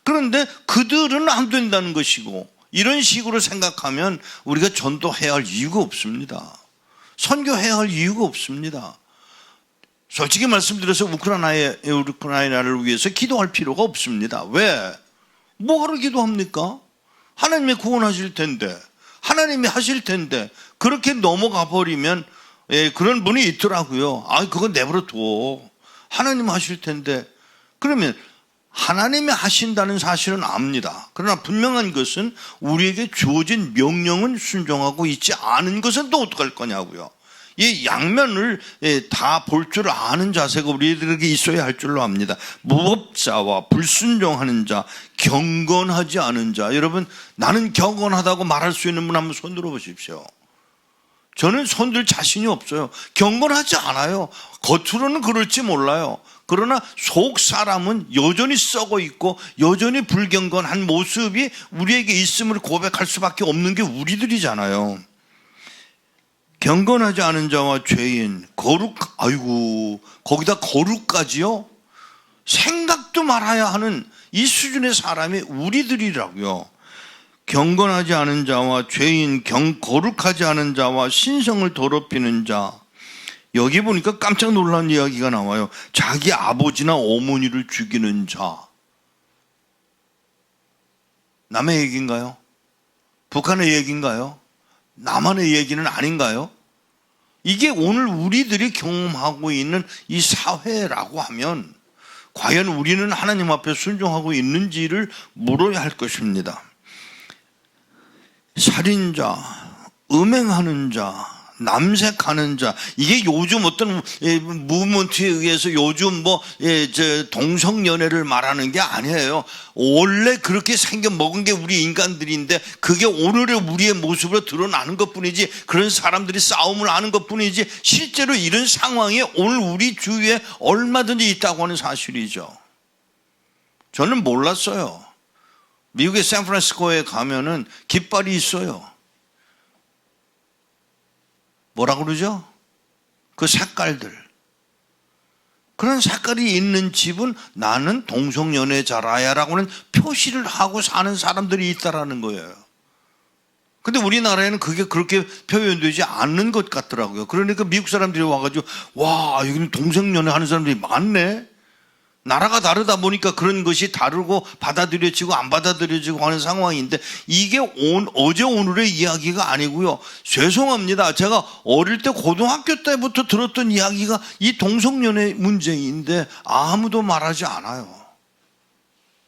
그런데 그들은 안 된다는 것이고, 이런 식으로 생각하면 우리가 전도해야 할 이유가 없습니다. 선교해야 할 이유가 없습니다. 솔직히 말씀드려서 우크라이나를 위해서 기도할 필요가 없습니다. 왜? 뭐하러 기도합니까? 하나님이 구원하실 텐데, 하나님이 하실 텐데, 그렇게 넘어가 버리면, 그런 분이 있더라고요. 그건 내버려 둬. 하나님 하실 텐데. 그러면 하나님이 하신다는 사실은 압니다. 그러나 분명한 것은 우리에게 주어진 명령은 순종하고 있지 않은 것은 또 어떡할 거냐고요. 이 양면을 다 볼 줄 아는 자세가 우리들에게 있어야 할 줄로 압니다. 무법자와 불순종하는 자, 경건하지 않은 자. 여러분, 나는 경건하다고 말할 수 있는 분 한번 손 들어보십시오. 저는 손들 자신이 없어요. 경건하지 않아요. 겉으로는 그럴지 몰라요. 그러나 속 사람은 여전히 썩어 있고 여전히 불경건한 모습이 우리에게 있음을 고백할 수밖에 없는 게 우리들이잖아요. 경건하지 않은 자와 죄인, 거기다 거룩까지요? 생각도 말아야 하는 이 수준의 사람이 우리들이라고요. 경건하지 않은 자와 죄인, 거룩하지 않은 자와 신성을 더럽히는 자. 여기 보니까 깜짝 놀란 이야기가 나와요. 자기 아버지나 어머니를 죽이는 자. 남의 얘기인가요? 북한의 얘기인가요? 남한의 얘기는 아닌가요? 이게 오늘 우리들이 경험하고 있는 이 사회라고 하면 과연 우리는 하나님 앞에 순종하고 있는지를 물어야 할 것입니다. 살인자, 음행하는 자, 남색하는 자. 이게 요즘 어떤 무브먼트에 의해서 요즘 동성연애를 말하는 게 아니에요. 원래 그렇게 생겨 먹은 게 우리 인간들인데 그게 오늘의 우리의 모습으로 드러나는 것뿐이지, 그런 사람들이 싸움을 하는 것뿐이지, 실제로 이런 상황이 오늘 우리 주위에 얼마든지 있다고 하는 사실이죠. 저는 몰랐어요. 미국의 샌프란시스코에 가면은 깃발이 있어요. 뭐라 그러죠? 그 색깔들. 그런 색깔이 있는 집은 나는 동성연애자라야 라고는 표시를 하고 사는 사람들이 있다라는 거예요. 근데 우리나라에는 그게 그렇게 표현되지 않는 것 같더라고요. 그러니까 미국 사람들이 와가지고, 와, 여기는 동성연애 하는 사람들이 많네? 나라가 다르다 보니까 그런 것이 다르고 받아들여지고 안 받아들여지고 하는 상황인데, 이게 어제 오늘의 이야기가 아니고요. 죄송합니다. 제가 어릴 때 고등학교 때부터 들었던 이야기가 이 동성연애 문제인데 아무도 말하지 않아요.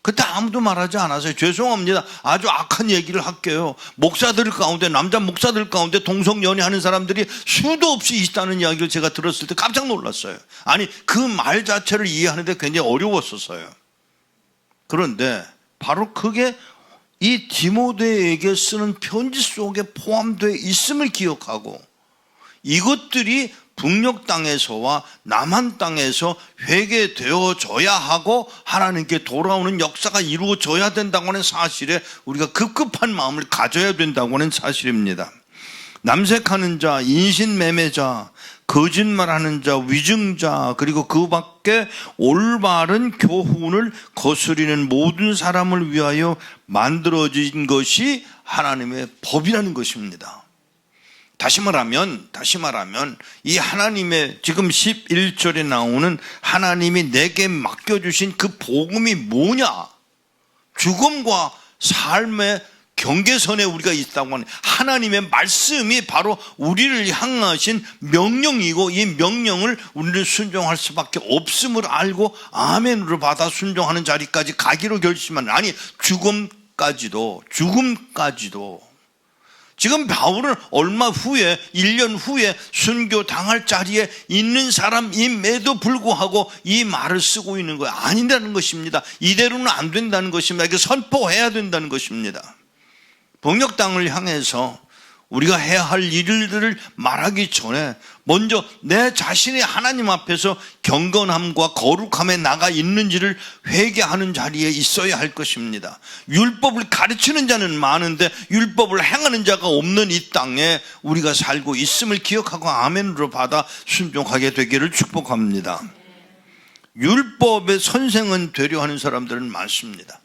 그때 아무도 말하지 않았어요. 죄송합니다. 아주 악한 얘기를 할게요. 목사들 가운데, 남자 목사들 가운데 동성연애 하는 사람들이 수도 없이 있다는 이야기를 제가 들었을 때 깜짝 놀랐어요. 아니, 그 말 자체를 이해하는데 굉장히 어려웠었어요. 그런데 바로 그게 이 디모데에게 쓰는 편지 속에 포함되어 있음을 기억하고, 이것들이 북녘 땅에서와 남한 땅에서 회개되어져야 하고 하나님께 돌아오는 역사가 이루어져야 된다고 하는 사실에 우리가 급급한 마음을 가져야 된다고 하는 사실입니다. 남색하는 자, 인신매매자, 거짓말하는 자, 위증자, 그리고 그 밖에 올바른 교훈을 거스리는 모든 사람을 위하여 만들어진 것이 하나님의 법이라는 것입니다. 다시 말하면 이 하나님의 지금 11절에 나오는 하나님이 내게 맡겨주신 그 복음이 뭐냐? 죽음과 삶의 경계선에 우리가 있다고 하는 하나님의 말씀이 바로 우리를 향하신 명령이고, 이 명령을 우리는 순종할 수밖에 없음을 알고 아멘으로 받아 순종하는 자리까지 가기로 결심하는, 아니 죽음까지도 지금 바울은 얼마 후에, 1년 후에 순교 당할 자리에 있는 사람임에도 불구하고 이 말을 쓰고 있는 거예요. 아니라는 것입니다. 이대로는 안 된다는 것입니다. 이렇게 선포해야 된다는 것입니다. 북녘 땅을 향해서 우리가 해야 할 일들을 말하기 전에 먼저 내 자신이 하나님 앞에서 경건함과 거룩함에 나가 있는지를 회개하는 자리에 있어야 할 것입니다. 율법을 가르치는 자는 많은데 율법을 행하는 자가 없는 이 땅에 우리가 살고 있음을 기억하고 아멘으로 받아 순종하게 되기를 축복합니다. 율법의 선생은 되려 하는 사람들은 많습니다.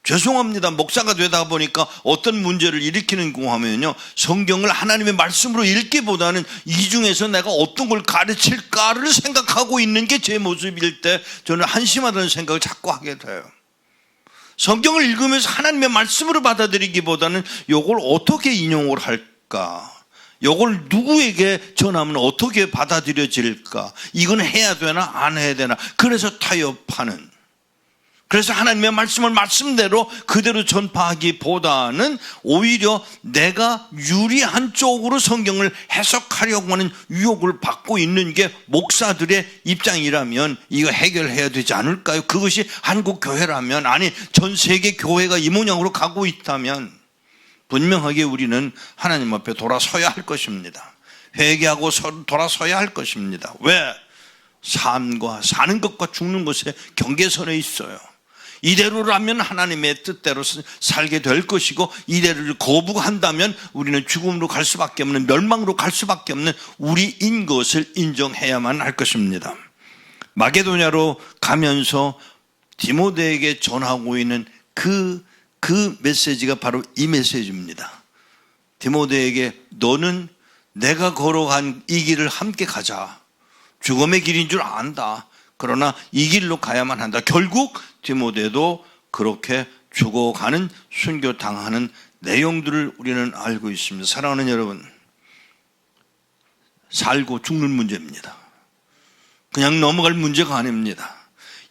죄송합니다. 목사가 되다 보니까 어떤 문제를 일으키는가 하면요, 성경을 하나님의 말씀으로 읽기보다는 이 중에서 내가 어떤 걸 가르칠까를 생각하고 있는 게 제 모습일 때 저는 한심하다는 생각을 자꾸 하게 돼요. 성경을 읽으면서 하나님의 말씀으로 받아들이기보다는 이걸 어떻게 인용을 할까, 이걸 누구에게 전하면 어떻게 받아들여질까, 이건 해야 되나 안 해야 되나, 그래서 타협하는, 그래서 하나님의 말씀을 말씀대로 그대로 전파하기보다는 오히려 내가 유리한 쪽으로 성경을 해석하려고 하는 유혹을 받고 있는 게 목사들의 입장이라면 이거 해결해야 되지 않을까요? 그것이 한국 교회라면, 아니 전 세계 교회가 이 모양으로 가고 있다면 분명하게 우리는 하나님 앞에 돌아서야 할 것입니다. 회개하고 돌아서야 할 것입니다. 왜? 삶과 사는 것과 죽는 것의 경계선에 있어요. 이대로라면 하나님의 뜻대로 살게 될 것이고, 이대로를 거부한다면 우리는 죽음으로 갈 수밖에 없는, 멸망으로 갈 수밖에 없는 우리인 것을 인정해야만 할 것입니다. 마게도냐로 가면서 디모데에게 전하고 있는 그 메시지가 바로 이 메시지입니다. 디모데에게 너는 내가 걸어간 이 길을 함께 가자. 죽음의 길인 줄 안다. 그러나 이 길로 가야만 한다. 결국 디모데도 그렇게 죽어가는, 순교당하는 내용들을 우리는 알고 있습니다. 사랑하는 여러분, 살고 죽는 문제입니다. 그냥 넘어갈 문제가 아닙니다.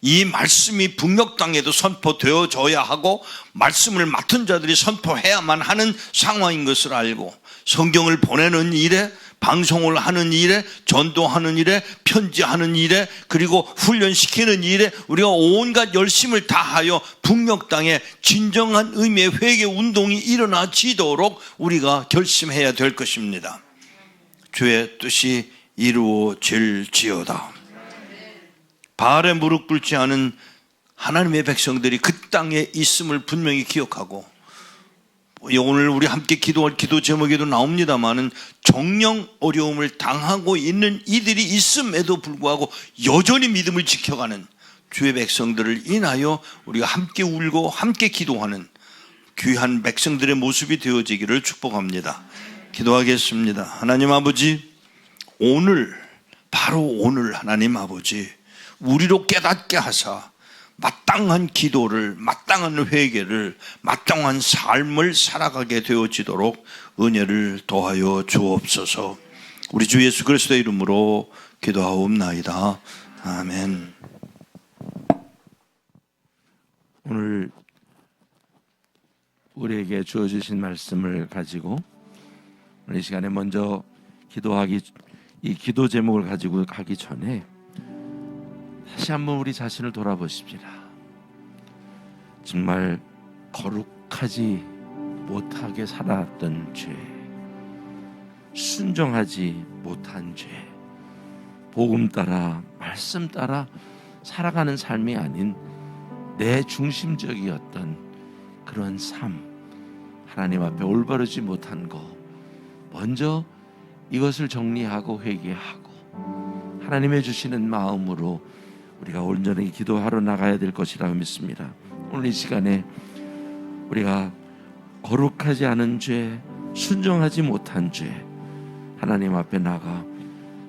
이 말씀이 북녘 땅에도 선포되어져야 하고 말씀을 맡은 자들이 선포해야만 하는 상황인 것을 알고 성경을 보내는 일에 방송을 하는 일에, 전도하는 일에, 편지하는 일에, 그리고 훈련시키는 일에 우리가 온갖 열심을 다하여 북녘 땅에 진정한 의미의 회개 운동이 일어나지도록 우리가 결심해야 될 것입니다. 주의 뜻이 이루어질지어다. 바알에 무릎 꿇지 않은 하나님의 백성들이 그 땅에 있음을 분명히 기억하고, 오늘 우리 함께 기도할 기도 제목에도 나옵니다마는 정령 어려움을 당하고 있는 이들이 있음에도 불구하고 여전히 믿음을 지켜가는 주의 백성들을 인하여 우리가 함께 울고 함께 기도하는 귀한 백성들의 모습이 되어지기를 축복합니다. 기도하겠습니다. 하나님 아버지, 오늘, 바로 오늘 하나님 아버지, 우리로 깨닫게 하사 마땅한 기도를, 마땅한 회개를, 마땅한 삶을 살아가게 되어지도록 은혜를 더하여 주옵소서. 우리 주 예수 그리스도의 이름으로 기도하옵나이다. 아멘. 오늘 우리에게 주어주신 말씀을 가지고 오늘 이 시간에 먼저 이 기도 제목을 가지고 가기 전에 다시 한번 우리 자신을 돌아보십시다. 정말 거룩하지 못하게 살아왔던 죄, 순종하지 못한 죄, 복음 따라, 말씀 따라 살아가는 삶이 아닌 내 중심적이었던 그런 삶, 하나님 앞에 올바르지 못한 거, 먼저 이것을 정리하고 회개하고 하나님의 주시는 마음으로 우리가 온전히 기도하러 나가야 될 것이라고 믿습니다. 오늘 이 시간에 우리가 거룩하지 않은 죄, 순종하지 못한 죄, 하나님 앞에 나가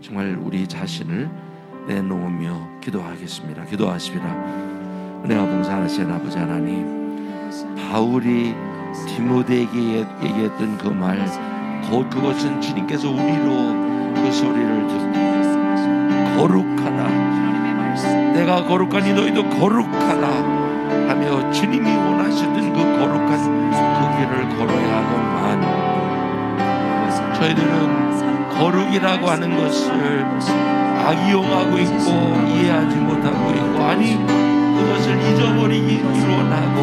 정말 우리 자신을 내놓으며 기도하겠습니다. 기도하시리라. 은혜와 봉사하시는 아버지 하나님, 바울이 디모데에게 얘기했던 그 말, 곧 그것은 주님께서 우리로 그 소리를 듣고 거룩하다, 내가 거룩하니 너희도 거룩하다 하며 주님이 원하시던 그 거룩한 그 길을 걸어야 하건만, 저희들은 거룩이라고 하는 것을 악이용하고 있고 이해하지 못하고 있고, 아니 그것을 잊어버리기로 하고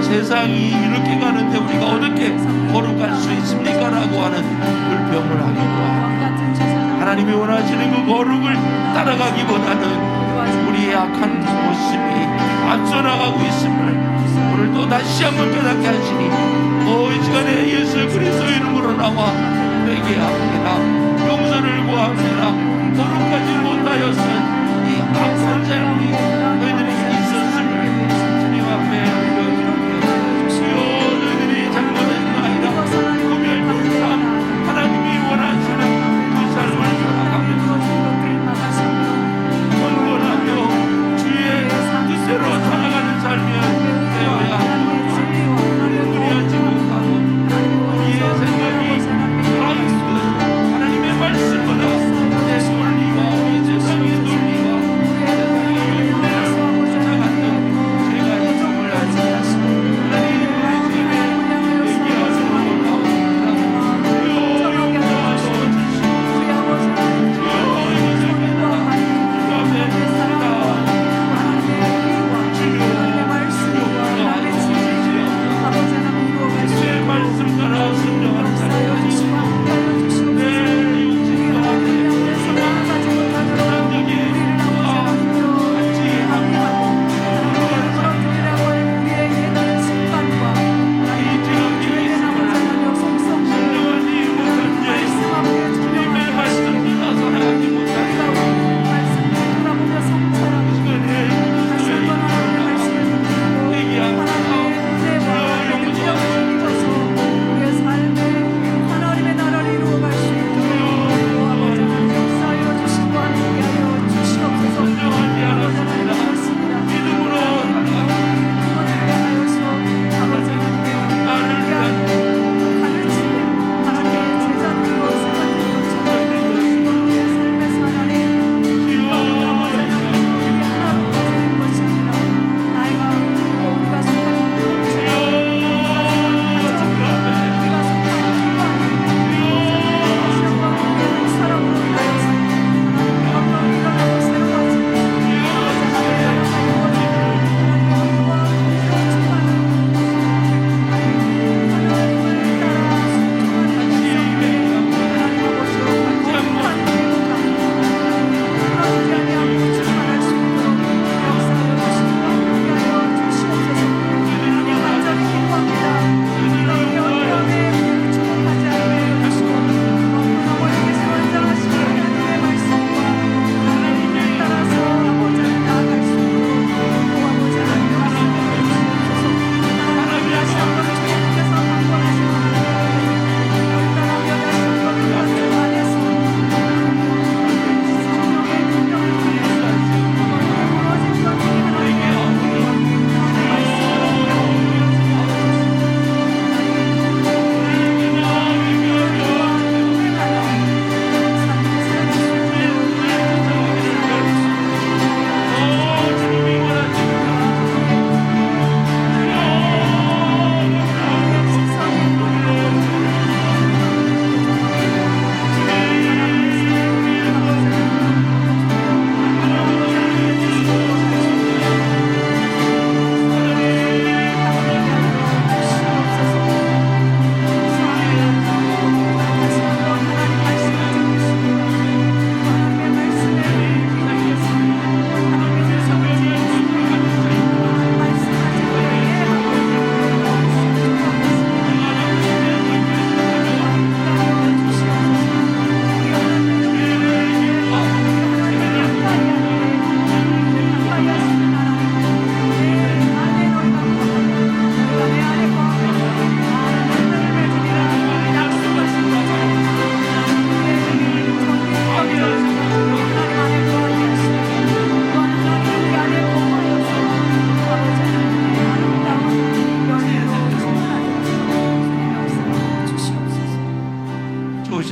세상이 이렇게 가는데 우리가 어떻게 거룩할 수 있습니까? 라고 하는 불평을 하기도 하고, 하나님이 원하시는 그 거룩을 따라가기보다는 우리의 악한 모습이 앞서 나가고 있음을 오늘 또 다시 한번 깨닫게 하시니, 이 시간에 예수 그리스도의 이름으로 나와 회개합니다. 용서를 구합니다. 거룩하지 못하였은 이 악한 삶이 너희들에게 있었음을 주님 앞에 올려드립니다. 주여, 너희들이 잘못한 거 아니라 구별된 삶, 하나님이 원하시는 그 삶을 살아가면서 헌건하며 주의 뜻대로 살아가는 삶이 되어야 합니다. 그리하지 못하고 우리의 생각이 하나님의 말씀보다 내 논리와 우리 세상의 논리와 세상의 윤회를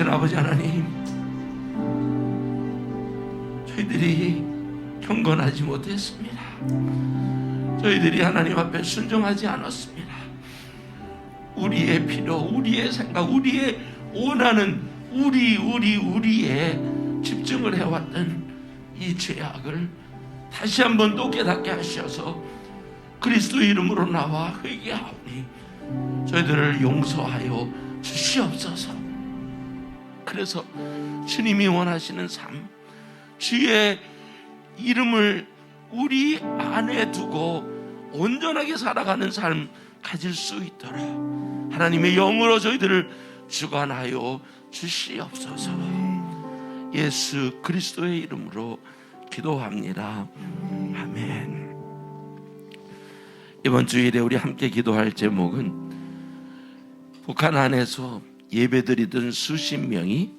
자비로우신 아버지 하나님, 저희들이 경건하지 못했습니다. 저희들이 하나님 앞에 순종하지 않았습니다. 우리의 필요, 우리의 생각, 우리의 원하는 우리에 집중을 해왔던 이 죄악을 다시 한번 또 깨닫게 하셔서 그리스도 이름으로 나와 회개하오니 저희들을 용서하여 주시옵소서. 그래서 주님이 원하시는 삶, 주의 이름을 우리 안에 두고 온전하게 살아가는 삶 가질 수 있도록 하나님의 영으로 저희들을 주관하여 주시옵소서. 예수 그리스도의 이름으로 기도합니다. 아멘. 이번 주일에 우리 함께 기도할 제목은 북한 안에서 예배드리던 수십 명이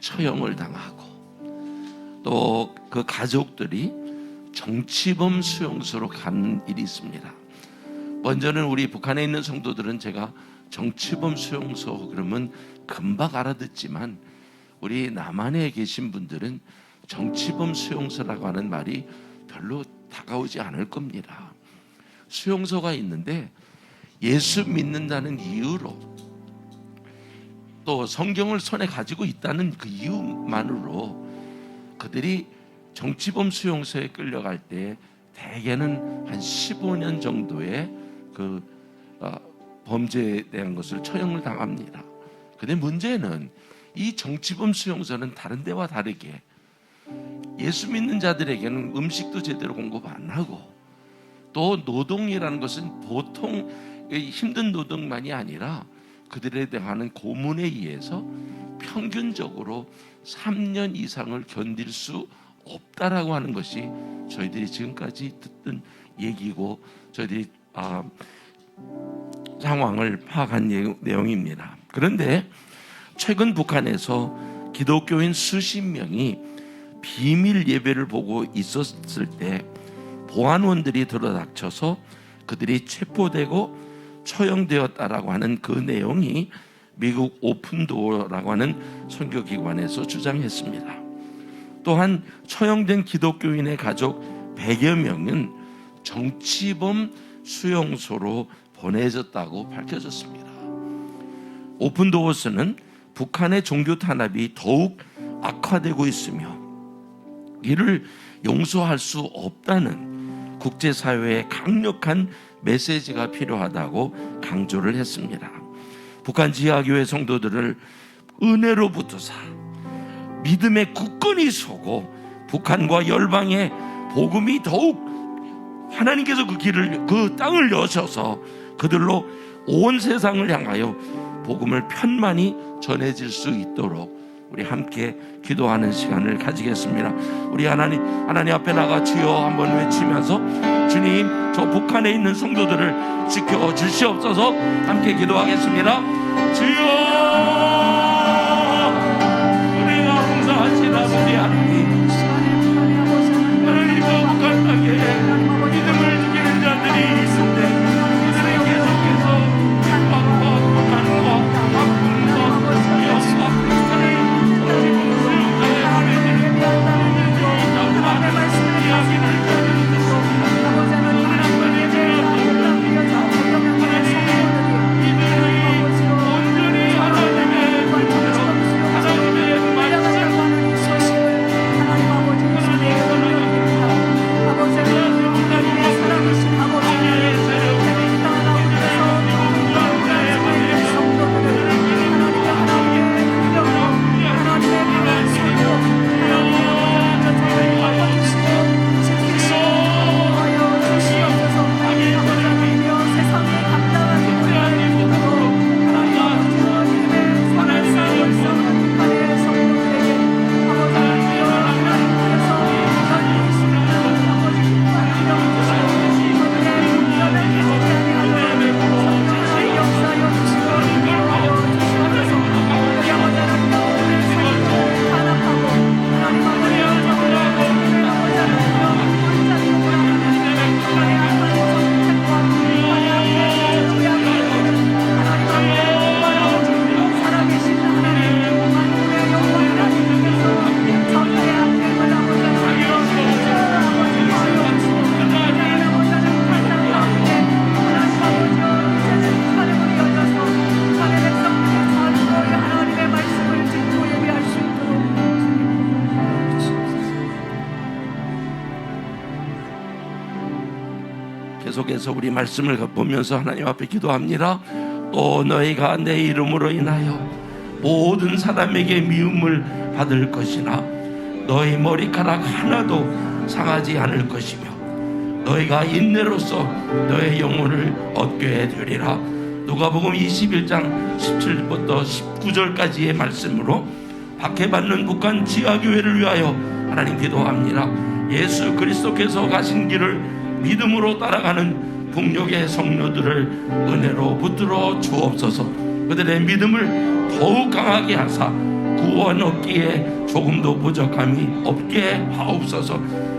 처형을 당하고 또 그 가족들이 정치범 수용소로 가는 일이 있습니다. 먼저는 우리 북한에 있는 성도들은 제가 정치범 수용소 그러면 금방 알아듣지만 우리 남한에 계신 분들은 정치범 수용소라고 하는 말이 별로 다가오지 않을 겁니다. 수용소가 있는데 예수 믿는다는 이유로 또 성경을 손에 가지고 있다는 그 이유만으로 그들이 정치범 수용소에 끌려갈 때 대개는 한 15년 정도의 그 범죄에 대한 것을 처형을 당합니다. 근데 문제는 이 정치범 수용소는 다른 데와 다르게 예수 믿는 자들에게는 음식도 제대로 공급 안 하고 또 노동이라는 것은 보통 힘든 노동만이 아니라 그들에 대한 고문에 의해서 평균적으로 3년 이상을 견딜 수 없다라고 하는 것이 저희들이 지금까지 듣던 얘기고 저희들이 상황을 파악한 내용입니다. 그런데 최근 북한에서 기독교인 수십 명이 비밀 예배를 보고 있었을 때 보안원들이 들어닥쳐서 그들이 체포되고 처형되었다라고 하는 그 내용이 미국 오픈도어라고 하는 선교기관에서 주장했습니다. 또한 처형된 기독교인의 가족 100여 명은 정치범 수용소로 보내졌다고 밝혀졌습니다. 오픈도어스는 북한의 종교 탄압이 더욱 악화되고 있으며 이를 용서할 수 없다는 국제사회의 강력한 메시지가 필요하다고 강조를 했습니다. 북한 지하교회 성도들을 은혜로 붙드사 믿음에 굳건히 서고 북한과 열방의 복음이 더욱 하나님께서 그 땅을 여셔서 그들로 온 세상을 향하여 복음을 편만히 전해질 수 있도록 우리 함께 기도하는 시간을 가지겠습니다. 우리 하나님 앞에 나가 주여 한번 외치면서 주님 저 북한에 있는 성도들을 지켜 주시옵소서. 함께 기도하겠습니다. 주여 우리가 봉사하시는 아버지 하나님 그 북한 땅에 믿음을 지키는 자들이 있는데 그들이 계속해서 핍박과 고난과 아픔과 위협과 하나님 정치범 수용자의 보내지는 이들이 많은 이야기를 전해주셨습니다. 이들이 온전히 하나님의 그래서 우리 말씀을 보면서 하나님 앞에 기도합니다. 또 너희가 내 이름으로 인하여 모든 사람에게 미움을 받을 것이나 너희 머리카락 하나도 상하지 않을 것이며 너희가 인내로서 너의 영혼을 얻게 되리라. 누가복음 21장 17절부터 19절까지의 말씀으로 박해받는 북한 지하교회를 위하여 하나님 기도합니다. 예수 그리스도께서 가신 길을 믿음으로 따라가는 북녘의 성도들을 은혜로 붙들어 주옵소서. 그들의 믿음을 더욱 강하게 하사 구원 얻기에 조금도 부족함이 없게 하옵소서.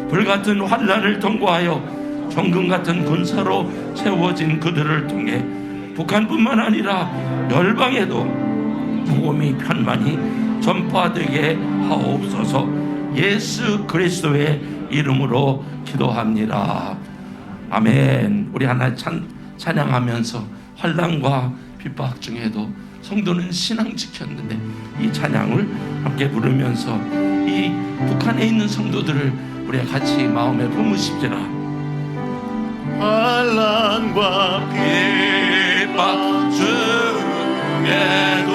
불같은 환난을 통과하여 정금 같은 군사로 세워진 그들을 통해 북한뿐만 아니라 열방에도 복음이 편만히 전파되게 하옵소서. 예수 그리스도의 이름으로 기도합니다. 아멘. 우리 하나 찬양하면서 환난과 핍박 중에도 성도는 신앙 지켰는데 이 찬양을 함께 부르면서 이 북한에 있는 성도들을 우리가 같이 마음에 품으십시다. 환난과 핍박 중에도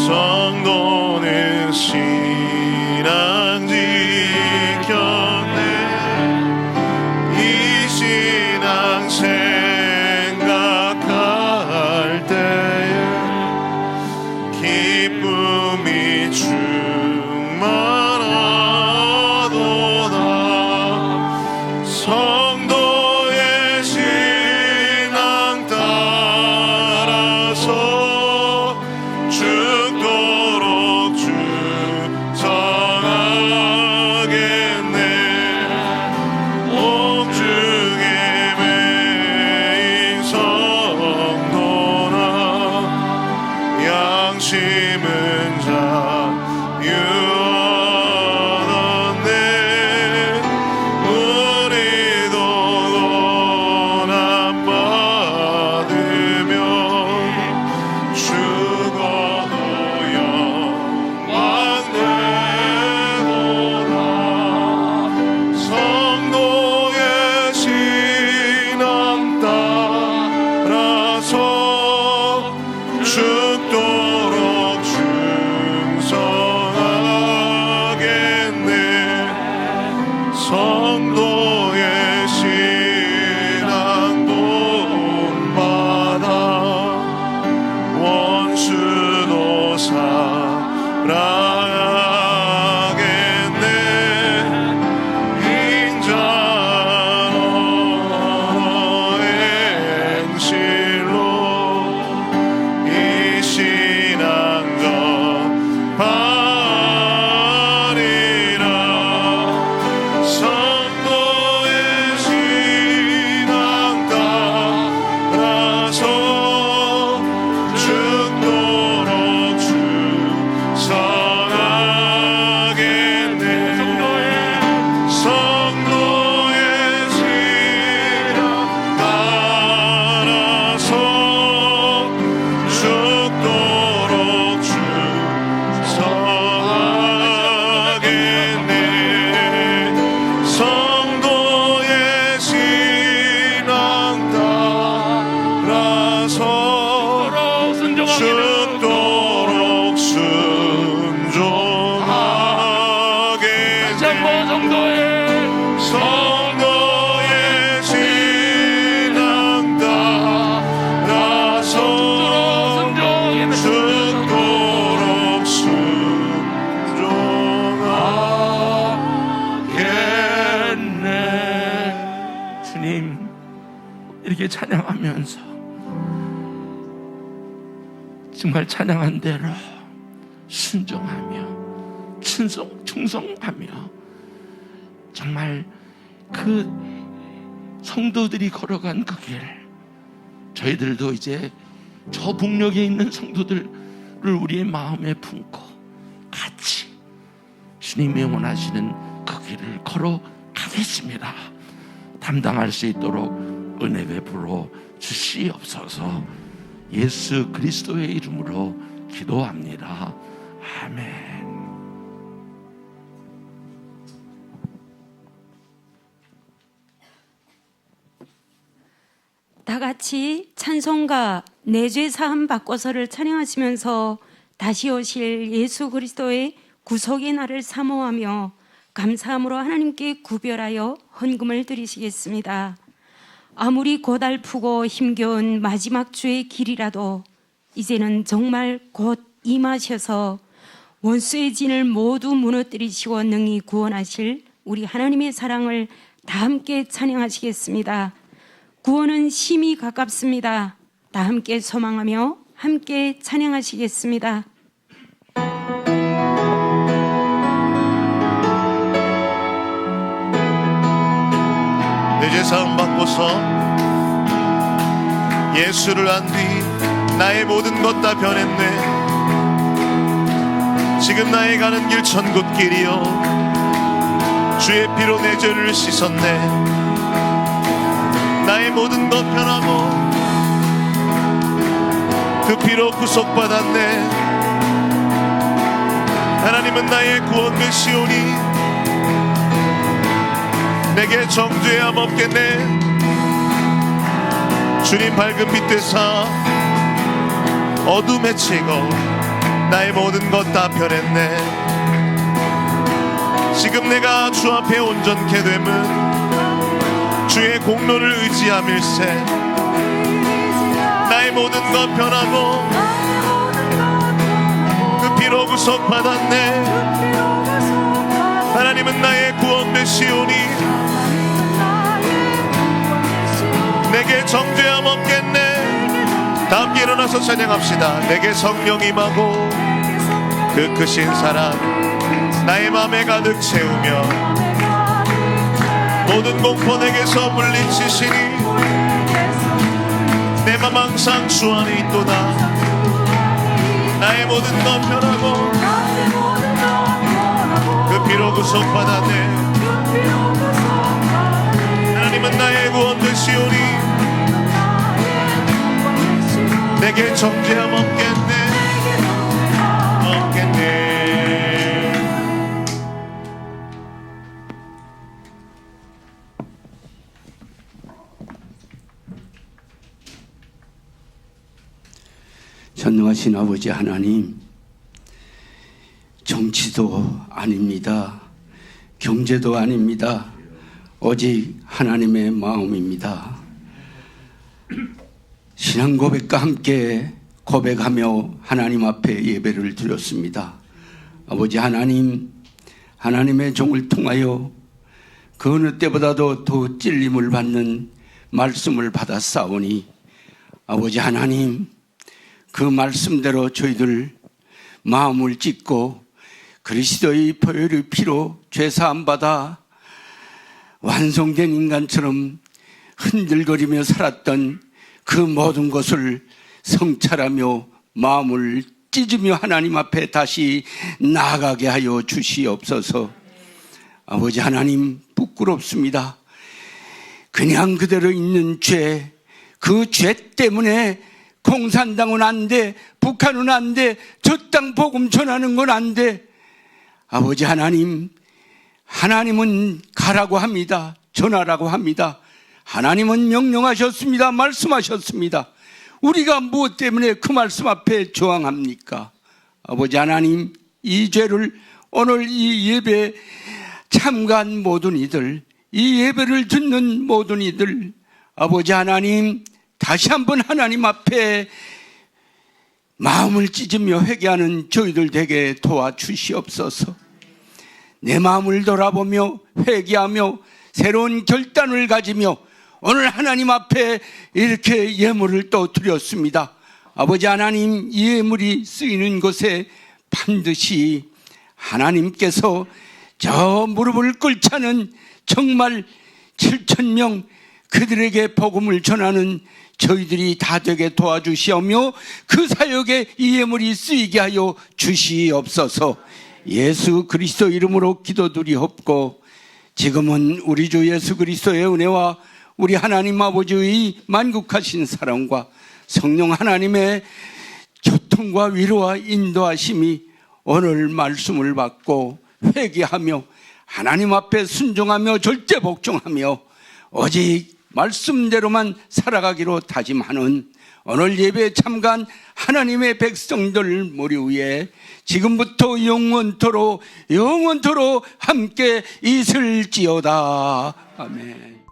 성도는 신앙 지켰네. 이 신앙 생각할 때에 기쁨이 충만하도다. 성도의 신앙 따라서 죽도록 충성하겠네. 옥중에 매인 성도나 양심은 자유하던데 우리도 고난받으며 죽어도 영광되도다. 성도의 신앙 따라서 죽도록 충성하겠네. 성도의 신앙 본받아 원수도 사랑하겠네. 인자의 행실로 이 신앙 전파하리라. 성도의 신앙 따라서 죽도록 충성하겠네. 성도의 신앙 따라서 죽도록 충성하겠네. 성도의 신앙 따라서 죽도록 순종하겠네. 성도의 신앙 따라서 죽도록 순종하겠네. 주님, 이렇게 찬양하면서 정말 찬양한 대로 순종하며 충성하며 정말 그 성도들이 걸어간 그 길, 저희들도 이제 저 북녘에 있는 성도들을 우리의 마음에 품고 같이 주님이 원하시는 그 길을 걸어가겠습니다. 담당할 수 있도록 은혜 베풀어 주시옵소서. 예수 그리스도의 이름으로 기도합니다. 아멘. 다 같이 찬송가 내 죄 사함 바꿔서를 찬양하시면서 다시 오실 예수 그리스도의 구속의 날을 사모하며 감사함으로 하나님께 구별하여 헌금을 드리시겠습니다. 아무리 고달프고 힘겨운 마지막 주의 길이라도 이제는 정말 곧 임하셔서 원수의 진을 모두 무너뜨리시고 능히 구원하실 우리 하나님의 사랑을 다 함께 찬양하시겠습니다. 구원은 심히 가깝습니다. 다 함께 소망하며 함께 찬양하시겠습니다. 내 죄 사함 받고서 예수를 안 뒤 나의 모든 것 다 변했네. 지금 나의 가는 길 천국길이요 주의 피로 내 죄를 씻었네. 나의 모든 것 변하고 그 피로 구속받았네. 하나님은 나의 구원 되시오니 내게 정죄함 없겠네. 주님 밝은 빛 되사 어둠에 치고 나의 모든 것 다 변했네. 지금 내가 주 앞에 온전케 됨은 주의 공로를 의지함일세. 나의 모든 것 변하고 그 피로 구속받았네. 하나님은 나의 구원 되시오니 내게 정죄함 없겠네. 다 함께 일어나서 찬양합시다. 내게 성령 임하고 그 크신 사랑 나의 맘에 가득 채우며 모든 공포 내게서 물리치시니 내 맘 항상 주 안에 있도다. 나의 모든 것 변하고 그 피로 구속받았네. 하나님은 나의 구원 되시오니 내게 정죄함 없겠네. 없겠네. 전능하신 아버지 하나님, 정치도 아닙니다. 경제도 아닙니다. 오직 하나님의 마음입니다. 신앙 고백과 함께 고백하며 하나님 앞에 예배를 드렸습니다. 아버지 하나님, 하나님의 종을 통하여 그 어느 때보다도 더 찔림을 받는 말씀을 받았사오니 아버지 하나님, 그 말씀대로 저희들 마음을 찢고 그리스도의 보혈의 피로 죄사함 받아 완성된 인간처럼 흔들거리며 살았던 그 모든 것을 성찰하며 마음을 찢으며 하나님 앞에 다시 나아가게 하여 주시옵소서. 아버지 하나님, 부끄럽습니다. 그냥 그대로 있는 죄, 그 죄 때문에 공산당은 안 돼, 북한은 안 돼, 저 땅 복음 전하는 건 안 돼. 아버지 하나님, 하나님은 가라고 합니다. 전하라고 합니다. 하나님은 명령하셨습니다. 말씀하셨습니다. 우리가 무엇 때문에 그 말씀 앞에 저항합니까? 아버지 하나님, 이 죄를 오늘 이 예배에 참가한 모든 이들, 이 예배를 듣는 모든 이들, 아버지 하나님, 다시 한번 하나님 앞에 마음을 찢으며 회개하는 저희들 되게 도와주시옵소서. 내 마음을 돌아보며 회개하며 새로운 결단을 가지며 오늘 하나님 앞에 이렇게 예물을 또 드렸습니다. 아버지 하나님, 이 예물이 쓰이는 곳에 반드시 하나님께서 저 무릎을 꿇자는 정말 7,000명 그들에게 복음을 전하는 저희들이 다 되게 도와주시오며 그 사역에 이 예물이 쓰이게 하여 주시옵소서. 예수 그리스도 이름으로 기도드리옵고 지금은 우리 주 예수 그리스도의 은혜와 우리 하나님 아버지의 만국하신 사랑과 성령 하나님의 교통과 위로와 인도하심이 오늘 말씀을 받고 회개하며 하나님 앞에 순종하며 절대 복종하며 오직 말씀대로만 살아가기로 다짐하는 오늘 예배에 참가한 하나님의 백성들 머리 위에 지금부터 영원토록 함께 있을지어다. 아멘.